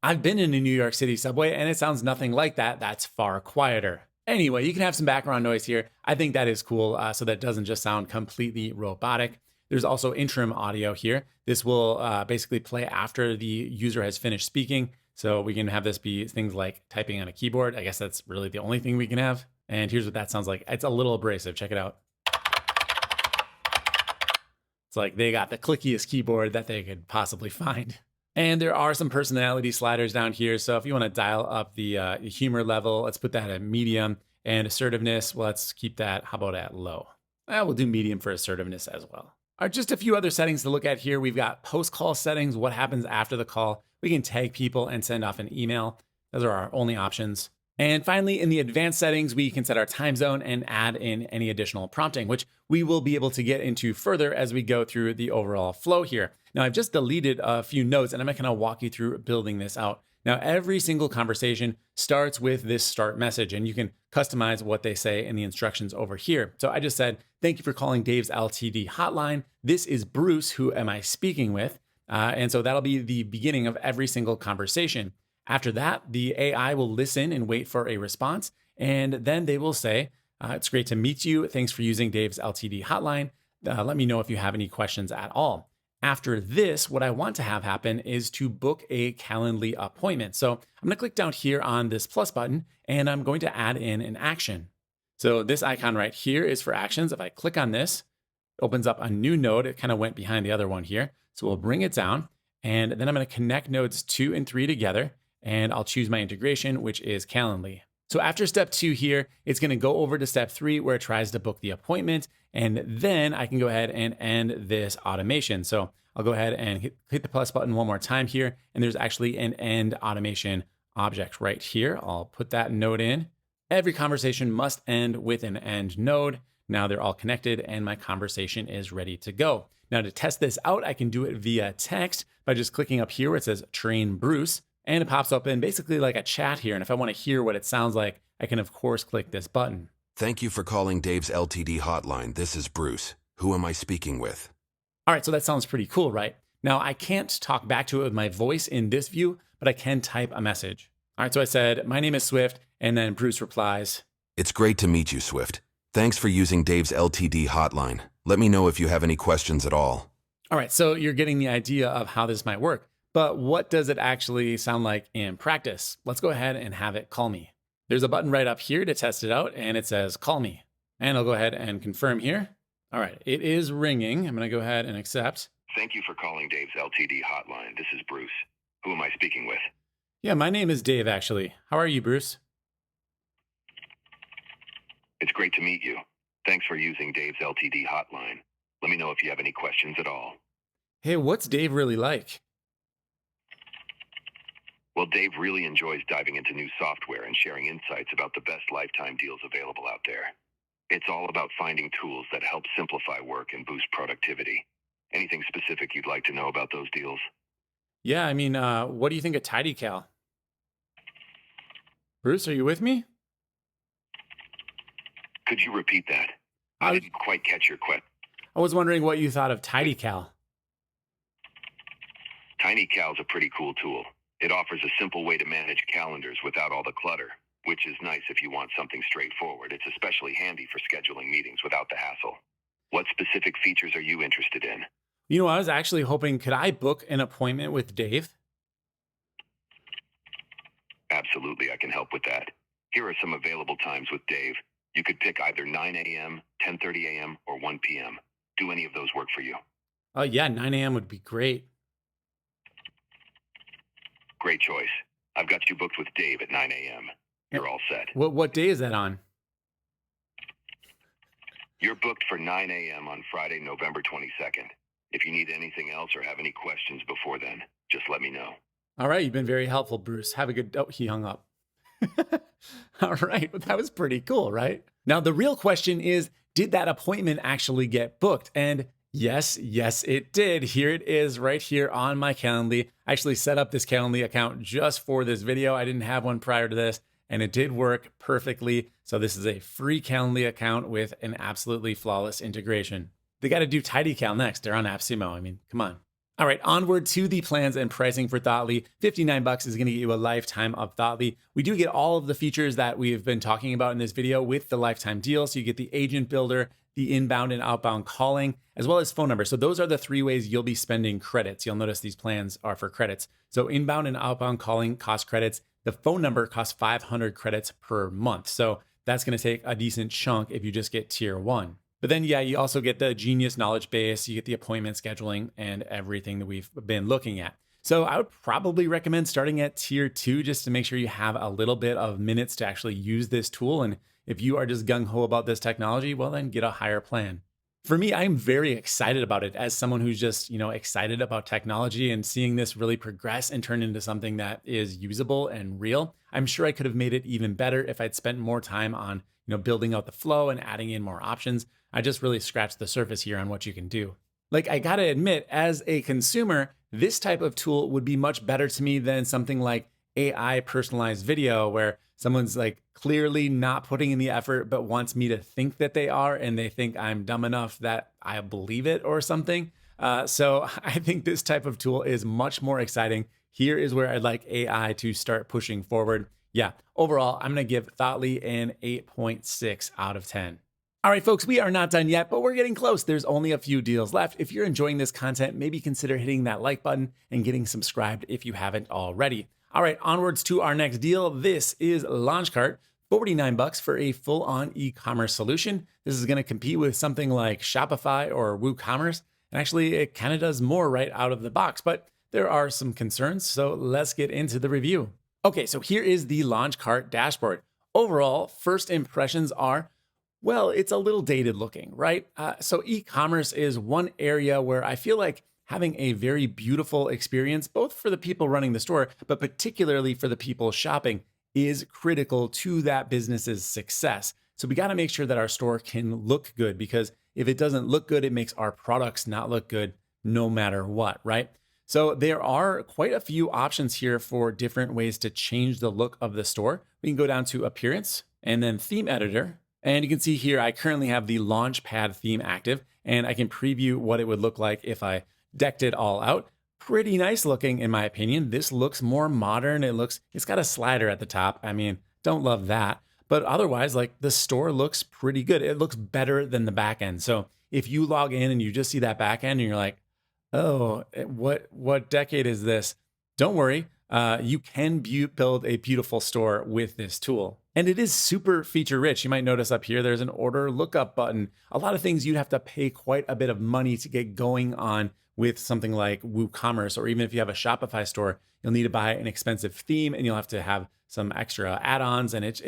A: I've been in a New York City subway and it sounds nothing like that. That's far quieter. Anyway, you can have some background noise here. I think that is cool, so that doesn't just sound completely robotic. There's also interim audio here. This will basically play after the user has finished speaking. So we can have this be things like typing on a keyboard. I guess that's really the only thing we can have. And here's what that sounds like. It's a little abrasive. Check it out. It's like they got the clickiest keyboard that they could possibly find. And there are some personality sliders down here. So if you want to dial up the humor level, let's put that at medium. And assertiveness, well, let's keep that, how about at low? We'll do medium for assertiveness as well. All right, just a few other settings to look at here. We've got post-call settings, what happens after the call. We can tag people and send off an email. Those are our only options. And finally, in the advanced settings, we can set our time zone and add in any additional prompting, which we will be able to get into further as we go through the overall flow here. Now, I've just deleted a few notes and I'm going to walk you through building this out. Now, every single conversation starts with this start message, and you can customize what they say in the instructions over here. So I just said, thank you for calling Dave's LTD hotline. This is Bruce. Who am I speaking with? And so that'll be the beginning of every single conversation. After that, the AI will listen and wait for a response. And then they will say, it's great to meet you. Thanks for using Dave's LTD hotline. Let me know if you have any questions at all. After this, what I want to have happen is to book a Calendly appointment. So I'm going to click down here on this plus button, and I'm going to add in an action. So this icon right here is for actions. If I click on this, it opens up a new node. It kind of went behind the other one here. So we'll bring it down, and then I'm going to connect nodes 2 and 3 together, and I'll choose my integration, which is Calendly. So after step 2 here, it's going to go over to step 3 where it tries to book the appointment. And then I can go ahead and end this automation. So I'll go ahead and hit the plus button one more time here. And there's actually an end automation object right here. I'll put that node in. Every conversation must end with an end node. Now they're all connected and my conversation is ready to go. Now to test this out, I can do it via text by just clicking up here where it says train Bruce. And it pops up in basically like a chat here. And if I want to hear what it sounds like, I can of course click this button.
D: Thank you for calling Dave's LTD hotline. This is Bruce. Who am I speaking with?
A: All right, so that sounds pretty cool, right? Now I can't talk back to it with my voice in this view, but I can type a message. All right, so I said, my name is Swift, and then Bruce replies,
D: It's great to meet you, Swift. Thanks for using Dave's LTD hotline. Let me know if you have any questions at all.
A: All right, so you're getting the idea of how this might work, but what does it actually sound like in practice? Let's go ahead and have it call me. There's a button right up here to test it out, and it says call me. And I'll go ahead and confirm here. All right, it is ringing. I'm going to go ahead and accept.
E: Thank you for calling Dave's LTD hotline. This is Bruce. Who am I speaking with?
A: Yeah, my name is Dave, actually. How are you, Bruce?
E: It's great to meet you. Thanks for using Dave's LTD hotline. Let me know if you have any questions at all.
A: Hey, what's Dave really like?
E: Well, Dave really enjoys diving into new software and sharing insights about the best lifetime deals available out there. It's all about finding tools that help simplify work and boost productivity. Anything specific you'd like to know about those deals?
A: Yeah, I mean, what do you think of TidyCal? Bruce, are you with me?
E: Could you repeat that? I didn't quite catch your question.
A: I was wondering what you thought of TidyCal.
E: TinyCal's a pretty cool tool. It offers a simple way to manage calendars without all the clutter, which is nice if you want something straightforward. It's especially handy for scheduling meetings without the hassle. What specific features are you interested in?
A: You know, I was actually hoping, could I book an appointment with Dave?
E: Absolutely, I can help with that. Here are some available times with Dave. You could pick either 9 a.m., 10:30 a.m., or 1 p.m. Do any of those work for you?
A: Yeah, 9 a.m. would be great.
E: Great choice. I've got you booked with Dave at 9 a.m. You're all set.
A: What day is that on?
E: You're booked for 9 a.m. on Friday, November 22nd. If you need anything else or have any questions before then, just let me know.
A: All right, you've been very helpful, Bruce. Have a good... Oh, he hung up. All right, well, that was pretty cool, right? Now, the real question is, did that appointment actually get booked? And Yes, yes, it did. Here it is right here on my Calendly. I actually set up this Calendly account just for this video. I didn't have one prior to this, and it did work perfectly. So this is a free Calendly account with an absolutely flawless integration. They got to do TidyCal next. They're on AppSumo. I mean, come on. All right, onward to the plans and pricing for Thoughtly. $59 is going to get you a lifetime of Thoughtly. We do get all of the features that we've been talking about in this video with the lifetime deal. So you get the agent builder, the inbound and outbound calling, as well as phone number. So those are the three ways you'll be spending credits. You'll notice these plans are for credits. So inbound and outbound calling cost credits. The phone number costs 500 credits per month. So that's going to take a decent chunk if you just get tier 1. But then, yeah, you also get the Genius knowledge base, you get the appointment scheduling and everything that we've been looking at. So I would probably recommend starting at tier 2 just to make sure you have a little bit of minutes to actually use this tool. And if you are just gung-ho about this technology, well, then get a higher plan. For me, I'm very excited about it as someone who's just, excited about technology and seeing this really progress and turn into something that is usable and real. I'm sure I could have made it even better if I'd spent more time on, building out the flow and adding in more options. I just really scratched the surface here on what you can do. Like, I gotta admit, as a consumer, this type of tool would be much better to me than something like AI personalized video, where someone's like clearly not putting in the effort, but wants me to think that they are, and they think I'm dumb enough that I believe it or something. So I think this type of tool is much more exciting. Here is where I'd like AI to start pushing forward. Yeah, overall, I'm gonna give Thoughtly an 8.6 out of 10. All right, folks, we are not done yet, but we're getting close. There's only a few deals left. If you're enjoying this content, maybe consider hitting that like button and getting subscribed if you haven't already. All right, onwards to our next deal. This is Launchcart, $49 for a full-on e-commerce solution. This is going to compete with something like Shopify or WooCommerce. And actually, it kind of does more right out of the box, but there are some concerns. So let's get into the review. Okay, so here is the Launchcart dashboard. Overall, first impressions are, well, it's a little dated looking, right? So e-commerce is one area where I feel like having a very beautiful experience, both for the people running the store, but particularly for the people shopping, is critical to that business's success. So we got to make sure that our store can look good, because if it doesn't look good, it makes our products not look good no matter what, right? So there are quite a few options here for different ways to change the look of the store. We can go down to Appearance and then Theme Editor. And you can see here, I currently have the Launchpad theme active, and I can preview what it would look like if I decked it all out. Pretty nice looking, in my opinion. This looks more modern. It's got a slider at the top. I mean, don't love that. But otherwise, like, the store looks pretty good. It looks better than the back end. So if you log in and you just see that back end and you're like, oh, what decade is this? Don't worry. You can build a beautiful store with this tool. And it is super feature rich. You might notice up here, there's an order lookup button. A lot of things you'd have to pay quite a bit of money to get going on with something like WooCommerce, or even if you have a Shopify store, you'll need to buy an expensive theme and you'll have to have some extra add-ons, and it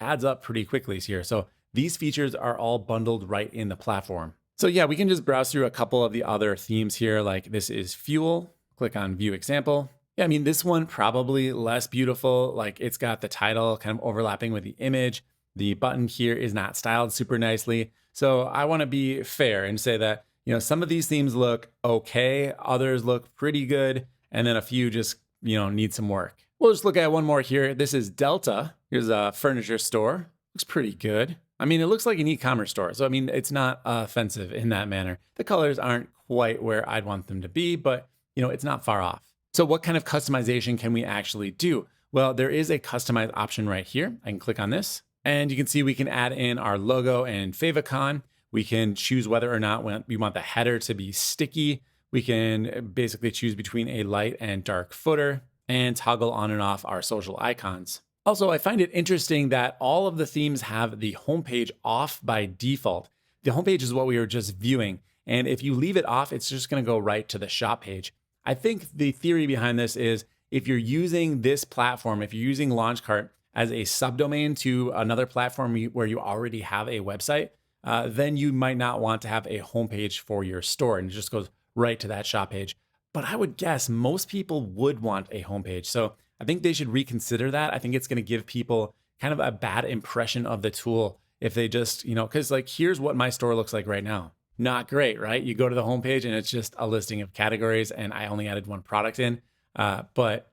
A: adds up pretty quickly here. So these features are all bundled right in the platform. So yeah, we can just browse through a couple of the other themes here. Like, this is Fuel. Click on View Example. Yeah, I mean, this one probably less beautiful. Like, it's got the title kind of overlapping with the image. The button here is not styled super nicely. So I want to be fair and say that, some of these themes look okay, others look pretty good, and then a few just, need some work. We'll just look at one more here. This is Delta. Here's a furniture store. Looks pretty good. I mean, it looks like an e-commerce store. So, I mean, it's not offensive in that manner. The colors aren't quite where I'd want them to be, but, it's not far off. So what kind of customization can we actually do? Well, there is a customize option right here. I can click on this, and you can see we can add in our logo and favicon. We can choose whether or not we want the header to be sticky. We can basically choose between a light and dark footer and toggle on and off our social icons. Also, I find it interesting that all of the themes have the homepage off by default. The homepage is what we were just viewing. And if you leave it off, it's just going to go right to the shop page. I think the theory behind this is, if you're using this platform, if you're using Launchcart as a subdomain to another platform where you already have a website, then you might not want to have a homepage for your store, and it just goes right to that shop page. But I would guess most people would want a homepage. So I think they should reconsider that. I think it's going to give people kind of a bad impression of the tool if they just, because like, here's what my store looks like right now. Not great, right? You go to the homepage and it's just a listing of categories, and I only added one product in. But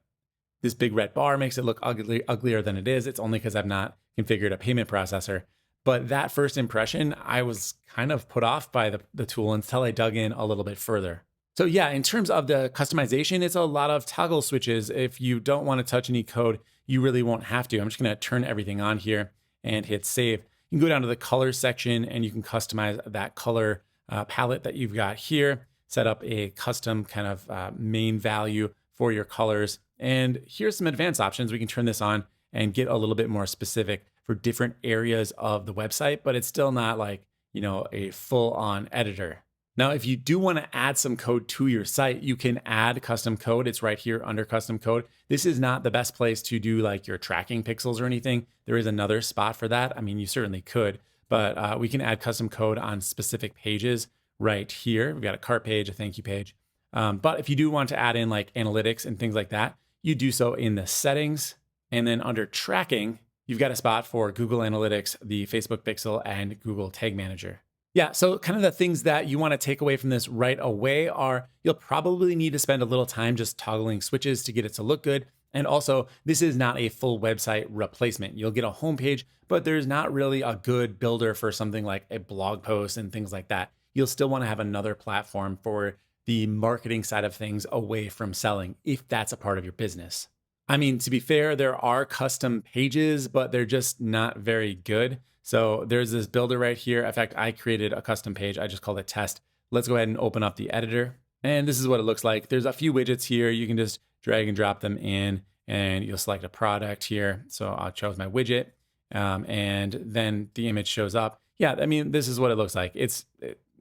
A: this big red bar makes it look uglier than it is. It's only because I've not configured a payment processor. But that first impression, I was kind of put off by the tool until I dug in a little bit further. So yeah, in terms of the customization, it's a lot of toggle switches. If you don't want to touch any code, you really won't have to. I'm just going to turn everything on here and hit save. You can go down to the color section and you can customize that color palette that you've got here, set up a custom kind of main value for your colors. And here's some advanced options. We can turn this on and get a little bit more specific for different areas of the website, but it's still not like, a full-on editor. Now, if you do want to add some code to your site, you can add custom code. It's right here under custom code. This is not the best place to do like your tracking pixels or anything. There is another spot for that. I mean, you certainly could, but we can add custom code on specific pages right here. We've got a cart page, a thank you page. But if you do want to add in like analytics and things like that, you do so in the settings. And then under tracking, you've got a spot for Google Analytics, the Facebook Pixel, and Google Tag Manager. Yeah, so kind of the things that you want to take away from this right away are you'll probably need to spend a little time just toggling switches to get it to look good. And also, this is not a full website replacement. You'll get a homepage, but there's not really a good builder for something like a blog post and things like that. You'll still want to have another platform for the marketing side of things away from selling, if that's a part of your business. I mean, to be fair, there are custom pages, but they're just not very good. So there's this builder right here. In fact, I created a custom page. I just called it test. Let's go ahead and open up the editor. And this is what it looks like. There's a few widgets here. You can just drag and drop them in and you'll select a product here. So I'll choose my widget and then the image shows up. Yeah, I mean, this is what it looks like. It's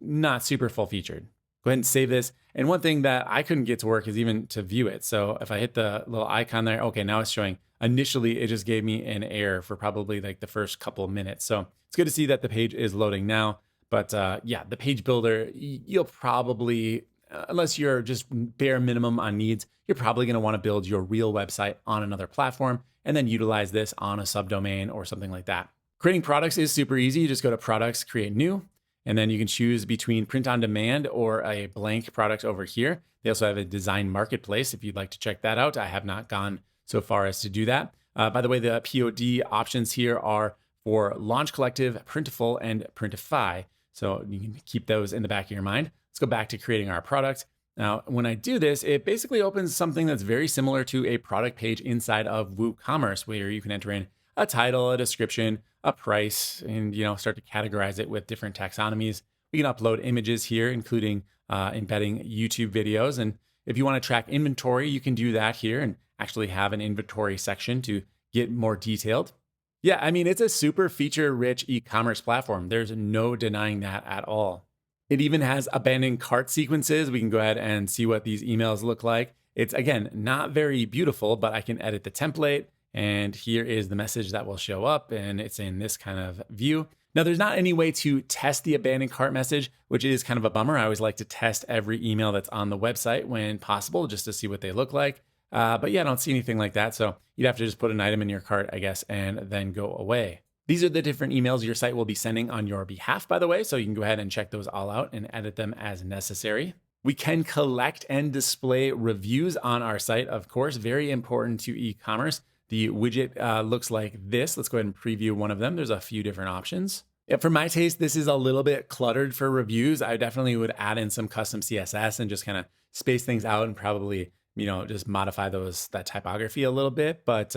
A: not super full featured. Go ahead and save this. And one thing that I couldn't get to work is even to view it. So if I hit the little icon there, okay, now it's showing. Initially, it just gave me an error for probably like the first couple of minutes. So it's good to see that the page is loading now. But yeah, the page builder, you'll probably, unless you're just bare minimum on needs, you're probably going to want to build your real website on another platform and then utilize this on a subdomain or something like that. Creating products is super easy. You just go to products, create new, and then you can choose between print on demand or a blank product over here. They also have a design marketplace if you'd like to check that out. I have not gone so far as to do that. By the way, the POD options here are for Launch Collective, Printful, and Printify. So you can keep those in the back of your mind. Let's go back to creating our product. Now, when I do this, it basically opens something that's very similar to a product page inside of WooCommerce, where you can enter in a title, a description, a price, and start to categorize it with different taxonomies. We can upload images here, including embedding YouTube videos. And if you want to track inventory, you can do that here and actually have an inventory section to get more detailed. Yeah, I mean, it's a super feature-rich e-commerce platform. There's no denying that at all. It even has abandoned cart sequences. We can go ahead and see what these emails look like. It's, again, not very beautiful, but I can edit the template. And here is the message that will show up, and it's in this kind of view. Now, there's not any way to test the abandoned cart message, which is kind of a bummer. I always like to test every email that's on the website when possible, just to see what they look like. But yeah, I don't see anything like that. So you'd have to just put an item in your cart, I guess, and then go away. These are the different emails your site will be sending on your behalf, by the way. So you can go ahead and check those all out and edit them as necessary. We can collect and display reviews on our site, of course, very important to e-commerce. The widget looks like this. Let's go ahead and preview one of them. There's a few different options. Yeah, for my taste, this is a little bit cluttered for reviews. I definitely would add in some custom CSS and just kind of space things out and probably, just modify that typography a little bit. But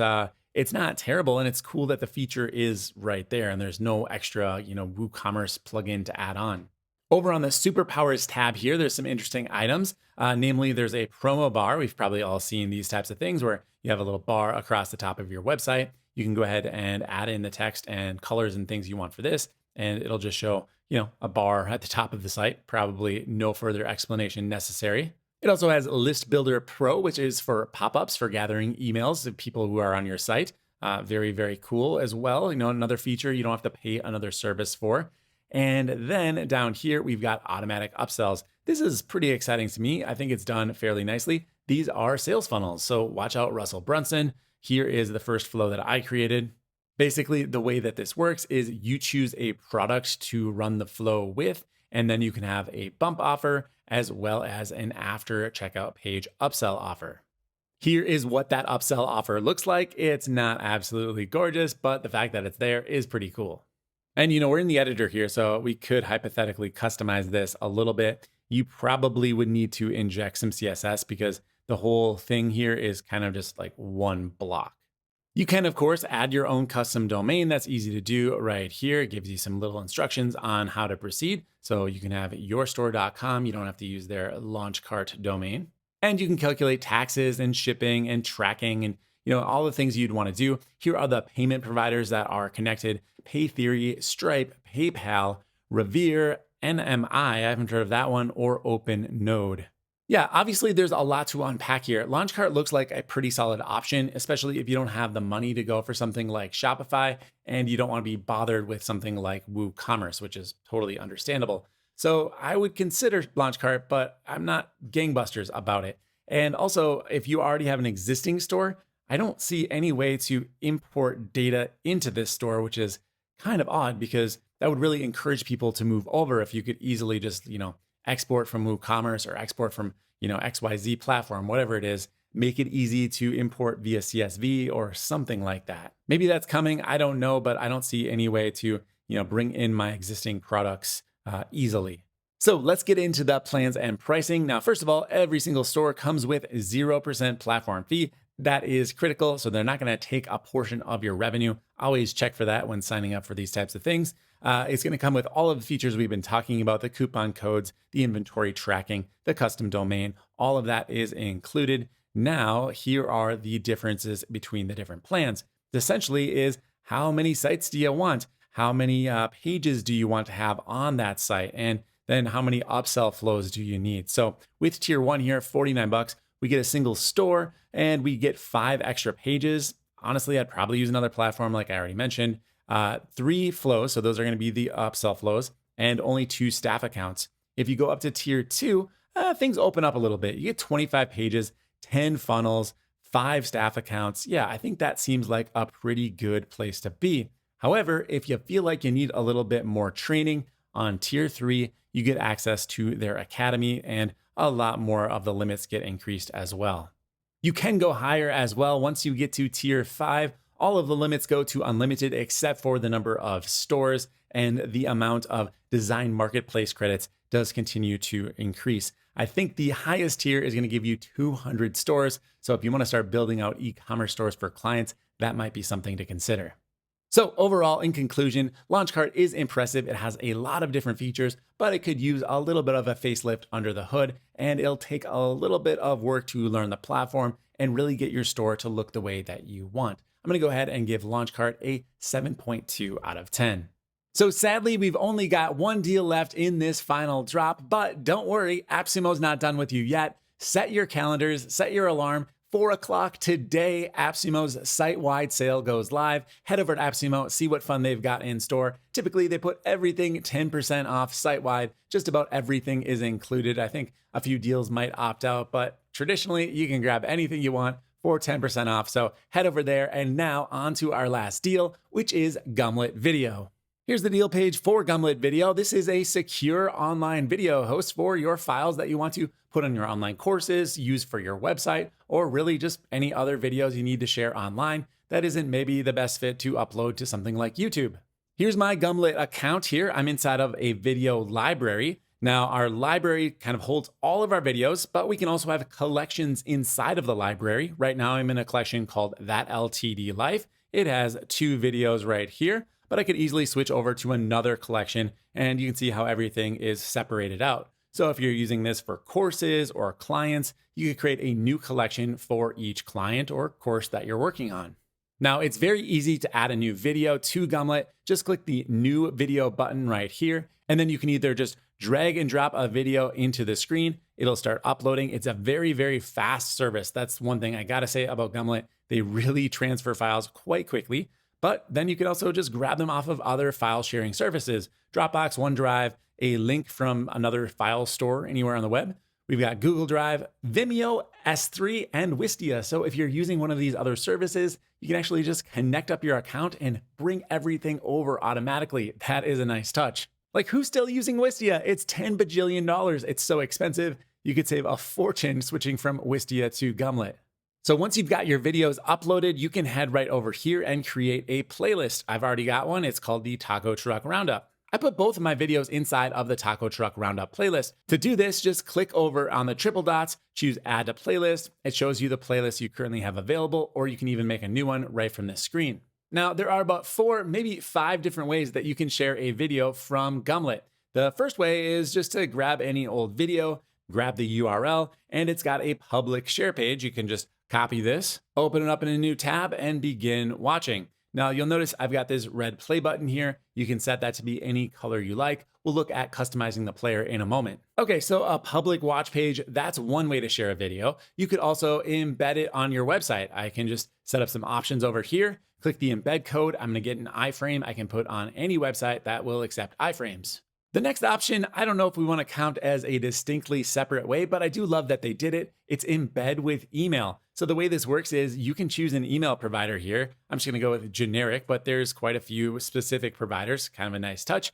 A: it's not terrible, and it's cool that the feature is right there and there's no extra, WooCommerce plugin to add on. Over on the Superpowers tab here, there's some interesting items. Namely, there's a promo bar. We've probably all seen these types of things where you have a little bar across the top of your website. You can go ahead and add in the text and colors and things you want for this, and it'll just show, a bar at the top of the site. Probably no further explanation necessary. It also has List Builder Pro, which is for pop-ups for gathering emails of people who are on your site. Very, very cool as well. Another feature you don't have to pay another service for. And then down here, we've got automatic upsells. This is pretty exciting to me. I think it's done fairly nicely. These are sales funnels. So watch out, Russell Brunson. Here is the first flow that I created. Basically, the way that this works is you choose a product to run the flow with, And then you can have a bump offer as well as an after checkout page upsell offer. Here is what that upsell offer looks like. It's not absolutely gorgeous, but the fact that it's there is pretty cool. And we're in the editor here, so we could hypothetically customize this a little bit. You probably would need to inject some CSS because the whole thing here is kind of just like one block. You can, of course, add your own custom domain. That's easy to do right here. It gives you some little instructions on how to proceed. So you can have yourstore.com. You don't have to use their launch cart domain. And you can calculate taxes and shipping and tracking and all the things you'd want to do. Here are the payment providers that are connected: PayTheory, Stripe, PayPal, Revere, NMI, I haven't heard of that one, or OpenNode. Yeah, obviously there's a lot to unpack here. Launchcart looks like a pretty solid option, especially if you don't have the money to go for something like Shopify and you don't want to be bothered with something like WooCommerce, which is totally understandable. So I would consider Launchcart, but I'm not gangbusters about it. And also, if you already have an existing store, I don't see any way to import data into this store, which is kind of odd because that would really encourage people to move over if you could easily just, export from WooCommerce or export from, XYZ platform, whatever it is, make it easy to import via CSV or something like that. Maybe that's coming, I don't know, but I don't see any way to, bring in my existing products easily. So let's get into the plans and pricing. Now, first of all, every single store comes with 0% platform fee. That is critical. So they're not going to take a portion of your revenue. Always check for that when signing up for these types of things. It's going to come with all of the features we've been talking about: the coupon codes, the inventory tracking, the custom domain. All of that is included. Now, here are the differences between the different plans. Essentially is, how many sites do you want? How many pages do you want to have on that site? And then how many upsell flows do you need? So with tier 1 here, $49, we get a single store and we get 5 extra pages. Honestly, I'd probably use another platform like I already mentioned. 3 flows, so those are going to be the upsell flows, and only 2 staff accounts. If you go up to tier 2, things open up a little bit. You get 25 pages, 10 funnels, 5 staff accounts. Yeah, I think that seems like a pretty good place to be. However, if you feel like you need a little bit more training, on tier 3, you get access to their academy, and a lot more of the limits get increased as well. You can go higher as well. Once you get to tier 5, all of the limits go to unlimited except for the number of stores, and the amount of design marketplace credits does continue to increase. I think the highest tier is going to give you 200 stores. So if you want to start building out e-commerce stores for clients, that might be something to consider. So overall, in conclusion, Launchcart is impressive. It has a lot of different features, but it could use a little bit of a facelift under the hood, and it'll take a little bit of work to learn the platform and really get your store to look the way that you want. I'm going to go ahead and give Launchcart a 7.2 out of 10. So sadly, we've only got one deal left in this final drop, but don't worry, AppSumo's not done with you yet. Set your calendars, set your alarm. 4 o'clock today, AppSumo's site-wide sale goes live. Head over to AppSumo, see what fun they've got in store. Typically, they put everything 10% off site-wide. Just about everything is included. I think a few deals might opt out, but traditionally, you can grab anything you want for 10% off. So head over there. And now on to our last deal, which is Gumlet Video. Here's the deal page for Gumlet Video. This is a secure online video host for your files that you want to put on your online courses, use for your website, or really just any other videos you need to share online that isn't maybe the best fit to upload to something like YouTube. Here's my Gumlet account here. I'm inside of a video library. Now, our library kind of holds all of our videos, but we can also have collections inside of the library. Right now, I'm in a collection called That LTD Life. It has 2 videos right here, but I could easily switch over to another collection, and you can see how everything is separated out. So if you're using this for courses or clients, you could create a new collection for each client or course that you're working on. Now, it's very easy to add a new video to Gumlet. Just click the new video button right here, and then you can either just drag and drop a video into the screen. It'll start uploading. It's a very, very fast service. That's one thing I gotta say about Gumlet. They really transfer files quite quickly, but then you can also just grab them off of other file sharing services: Dropbox, OneDrive, a link from another file store anywhere on the web. We've got Google Drive, Vimeo, S3, and Wistia. So if you're using one of these other services, you can actually just connect up your account and bring everything over automatically. That is a nice touch. Like, who's still using Wistia? It's $10 bajillion. It's so expensive. You could save a fortune switching from Wistia to Gumlet. So once you've got your videos uploaded, you can head right over here and create a playlist. I've already got one. It's called the Taco Truck Roundup. I put both of my videos inside of the Taco Truck Roundup playlist. To do this, just click over on the triple dots, choose Add to Playlist. It shows you the playlist you currently have available, or you can even make a new one right from this screen. Now, there are about 4, maybe 5 different ways that you can share a video from Gumlet. The first way is just to grab any old video, grab the URL, and it's got a public share page. You can just copy this, open it up in a new tab, and begin watching. Now, you'll notice I've got this red play button here. You can set that to be any color you like. We'll look at customizing the player in a moment. Okay, so a public watch page, that's one way to share a video. You could also embed it on your website. I can just set up some options over here, click the embed code. I'm gonna get an iframe I can put on any website that will accept iframes. The next option, I don't know if we want to count as a distinctly separate way, but I do love that they did it. It's embed with email. So the way this works is you can choose an email provider here. I'm just going to go with generic, but there's quite a few specific providers, kind of a nice touch.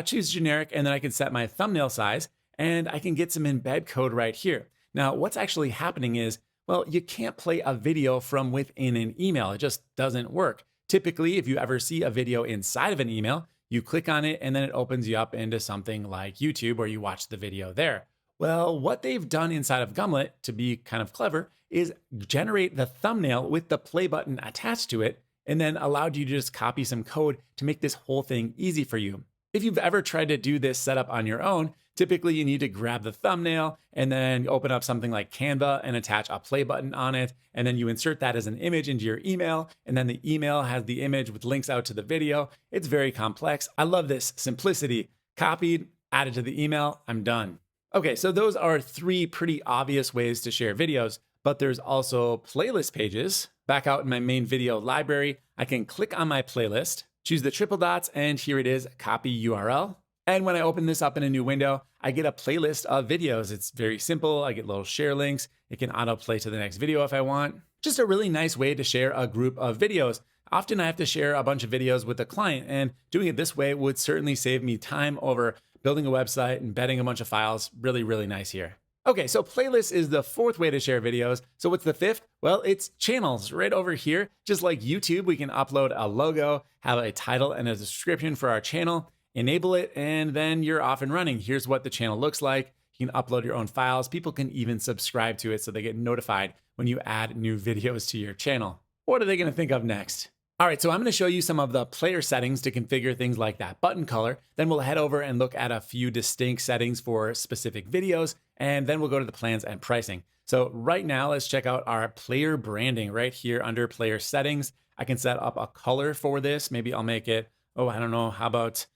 A: Choose generic, and then I can set my thumbnail size, and I can get some embed code right here. Now, what's actually happening is, well, you can't play a video from within an email. It just doesn't work. Typically, if you ever see a video inside of an email, you click on it and then it opens you up into something like YouTube where you watch the video there. Well, what they've done inside of Gumlet, to be kind of clever, is generate the thumbnail with the play button attached to it and then allowed you to just copy some code to make this whole thing easy for you. If you've ever tried to do this setup on your own, typically you need to grab the thumbnail and then open up something like Canva and attach a play button on it. And then you insert that as an image into your email. And then the email has the image with links out to the video. It's very complex. I love this simplicity. Copied, added to the email, I'm done. Okay, so those are 3 pretty obvious ways to share videos, but there's also playlist pages. Back out in my main video library, I can click on my playlist, choose the triple dots, and here it is, copy URL. And when I open this up in a new window, I get a playlist of videos. It's very simple. I get little share links. It can autoplay to the next video if I want. Just a really nice way to share a group of videos. Often I have to share a bunch of videos with a client, and doing it this way would certainly save me time over building a website, embedding a bunch of files. Really, really nice here. Okay, so playlist is the 4th way to share videos. So what's the 5th? Well, it's channels right over here. Just like YouTube, we can upload a logo, have a title and a description for our channel, enable it, and then you're off and running. Here's what the channel looks like. You can upload your own files. People can even subscribe to it so they get notified when you add new videos to your channel. What are they gonna think of next? All right, so I'm gonna show you some of the player settings to configure things like that button color. Then we'll head over and look at a few distinct settings for specific videos, and then we'll go to the plans and pricing. So right now, let's check out our player branding right here under player settings. I can set up a color for this. Maybe I'll make it, I don't know, how about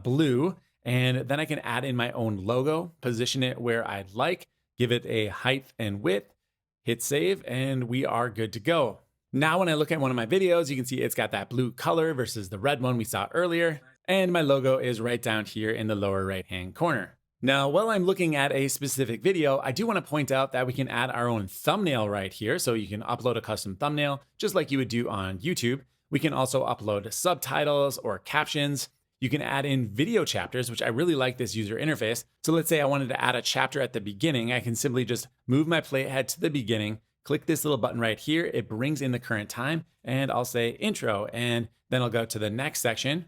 A: blue? And then I can add in my own logo, position it where I'd like, give it a height and width, hit save, and we are good to go. Now, when I look at one of my videos, you can see it's got that blue color versus the red one we saw earlier. And my logo is right down here in the lower right-hand corner. Now, while I'm looking at a specific video, I do want to point out that we can add our own thumbnail right here. So you can upload a custom thumbnail, just like you would do on YouTube. We can also upload subtitles or captions. You can add in video chapters, which I really like this user interface. So let's say I wanted to add a chapter at the beginning. I can simply just move my playhead to the beginning, click this little button right here. It brings in the current time, and I'll say intro, and then I'll go to the next section.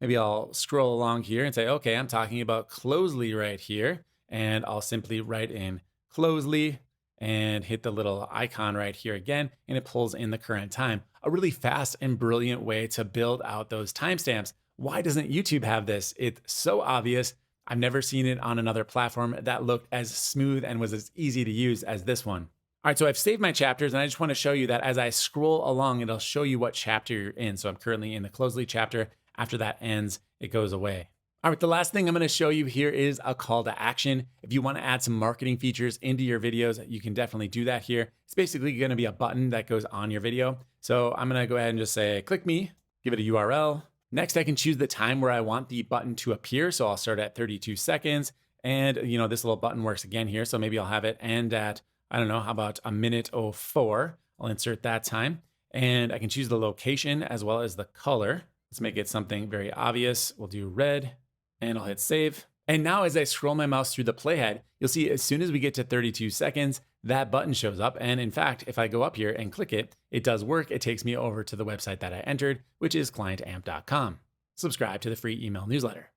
A: Maybe I'll scroll along here and say, okay, I'm talking about Closely right here. And I'll simply write in Closely and hit the little icon right here again, and it pulls in the current time. A really fast and brilliant way to build out those timestamps. Why doesn't YouTube have this? It's so obvious. I've never seen it on another platform that looked as smooth and was as easy to use as this one. All right, so I've saved my chapters, and I just want to show you that as I scroll along, it'll show you what chapter you're in. So I'm currently in the Closely chapter. After that ends, it goes away. All right, the last thing I'm going to show you here is a call to action. If you want to add some marketing features into your videos, you can definitely do that here. It's basically going to be a button that goes on your video. So I'm going to go ahead and just say, click me, give it a URL. Next, I can choose the time where I want the button to appear. So I'll start at 32 seconds. And this little button works again here. So maybe I'll have it end at, I don't know, how about a minute 04? I'll insert that time. And I can choose the location as well as the color. Let's make it something very obvious. We'll do red. and I'll hit save. And now as I scroll my mouse through the playhead, you'll see as soon as we get to 32 seconds, that button shows up. And in fact, if I go up here and click it, it does work. It takes me over to the website that I entered, which is clientamp.com. Subscribe to the free email newsletter.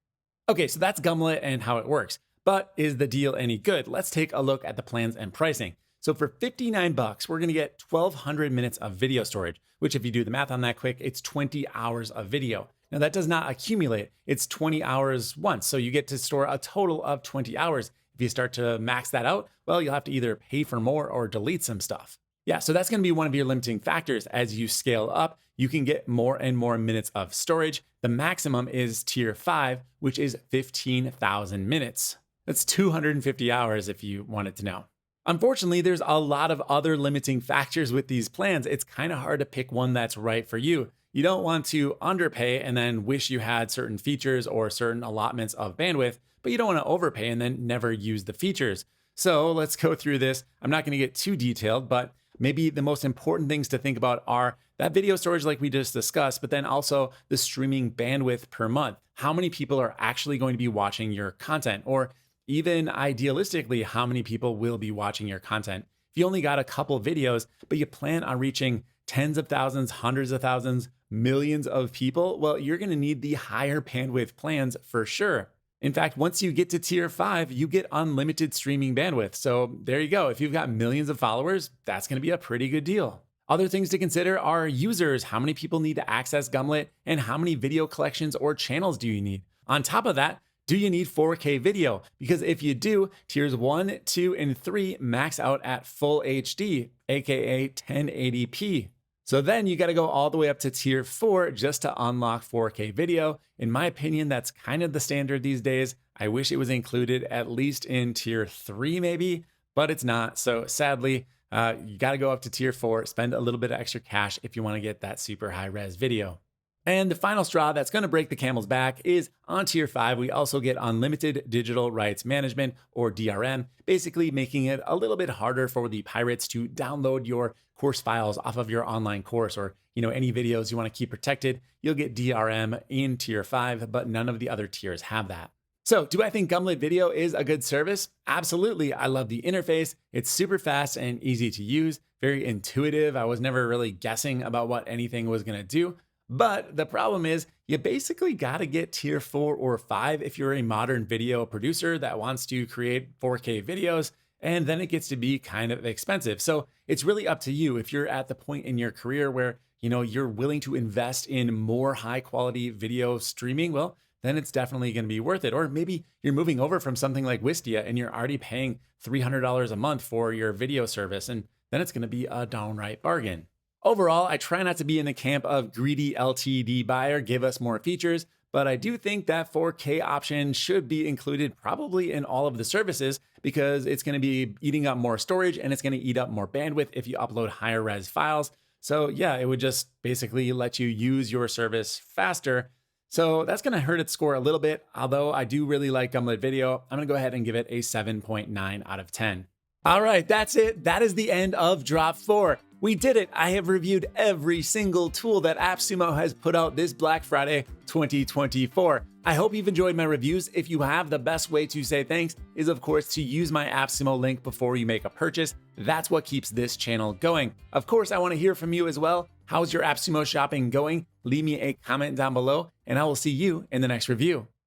A: Okay, so that's Gumlet and how it works. But is the deal any good? Let's take a look at the plans and pricing. So for $59, we're gonna get 1,200 minutes of video storage, which if you do the math on that quick, it's 20 hours of video. Now that does not accumulate, it's 20 hours once. So you get to store a total of 20 hours. If you start to max that out, well, you'll have to either pay for more or delete some stuff. Yeah, so that's gonna be one of your limiting factors. As you scale up, you can get more and more minutes of storage. The maximum is tier 5, which is 15,000 minutes. That's 250 hours if you wanted to know. Unfortunately, there's a lot of other limiting factors with these plans. It's kind of hard to pick one that's right for you. You don't want to underpay and then wish you had certain features or certain allotments of bandwidth, but you don't want to overpay and then never use the features. So let's go through this. I'm not going to get too detailed, but maybe the most important things to think about are that video storage like we just discussed, but then also the streaming bandwidth per month. How many people are actually going to be watching your content? Or even idealistically, how many people will be watching your content? If you only got a couple videos, but you plan on reaching tens of thousands, hundreds of thousands, millions of people, well, you're gonna need the higher bandwidth plans for sure. In fact, once you get to tier 5, you get unlimited streaming bandwidth. So there you go. If you've got millions of followers, that's gonna be a pretty good deal. Other things to consider are users. How many people need to access Gumlet and how many video collections or channels do you need? On top of that, do you need 4K video? Because if you do, tiers 1, 2, and 3 max out at full HD, aka 1080p. So then you gotta go all the way up to tier 4 just to unlock 4K video. In my opinion, that's kind of the standard these days. I wish it was included at least in tier 3 maybe, but it's not. So sadly, you gotta go up to tier 4, spend a little bit of extra cash if you wanna get that super high res video. And the final straw that's going to break the camel's back is on tier 5, we also get unlimited digital rights management or DRM, basically making it a little bit harder for the pirates to download your course files off of your online course or any videos you want to keep protected. You'll get DRM in tier 5, but none of the other tiers have that. So do I think Gumlet Video is a good service? Absolutely. I love the interface. It's super fast and easy to use, very intuitive. I was never really guessing about what anything was going to do. But the problem is you basically got to get tier 4 or 5 if you're a modern video producer that wants to create 4K videos, and then it gets to be kind of expensive. So it's really up to you. If you're at the point in your career where you're willing to invest in more high quality video streaming, well, then it's definitely going to be worth it. Or maybe you're moving over from something like Wistia and you're already paying $300 a month for your video service, and then it's going to be a downright bargain. Overall, I try not to be in the camp of greedy LTD buyer, give us more features, but I do think that 4K option should be included probably in all of the services because it's going to be eating up more storage and it's going to eat up more bandwidth if you upload higher res files. So yeah, it would just basically let you use your service faster. So that's going to hurt its score a little bit. Although I do really like Gumlet Video, I'm going to go ahead and give it a 7.9 out of 10. All right, that's it. That is the end of Drop 4. We did it. I have reviewed every single tool that AppSumo has put out this Black Friday 2024. I hope you've enjoyed my reviews. If you have, the best way to say thanks is, of course, to use my AppSumo link before you make a purchase. That's what keeps this channel going. Of course, I want to hear from you as well. How's your AppSumo shopping going? Leave me a comment down below, and I will see you in the next review.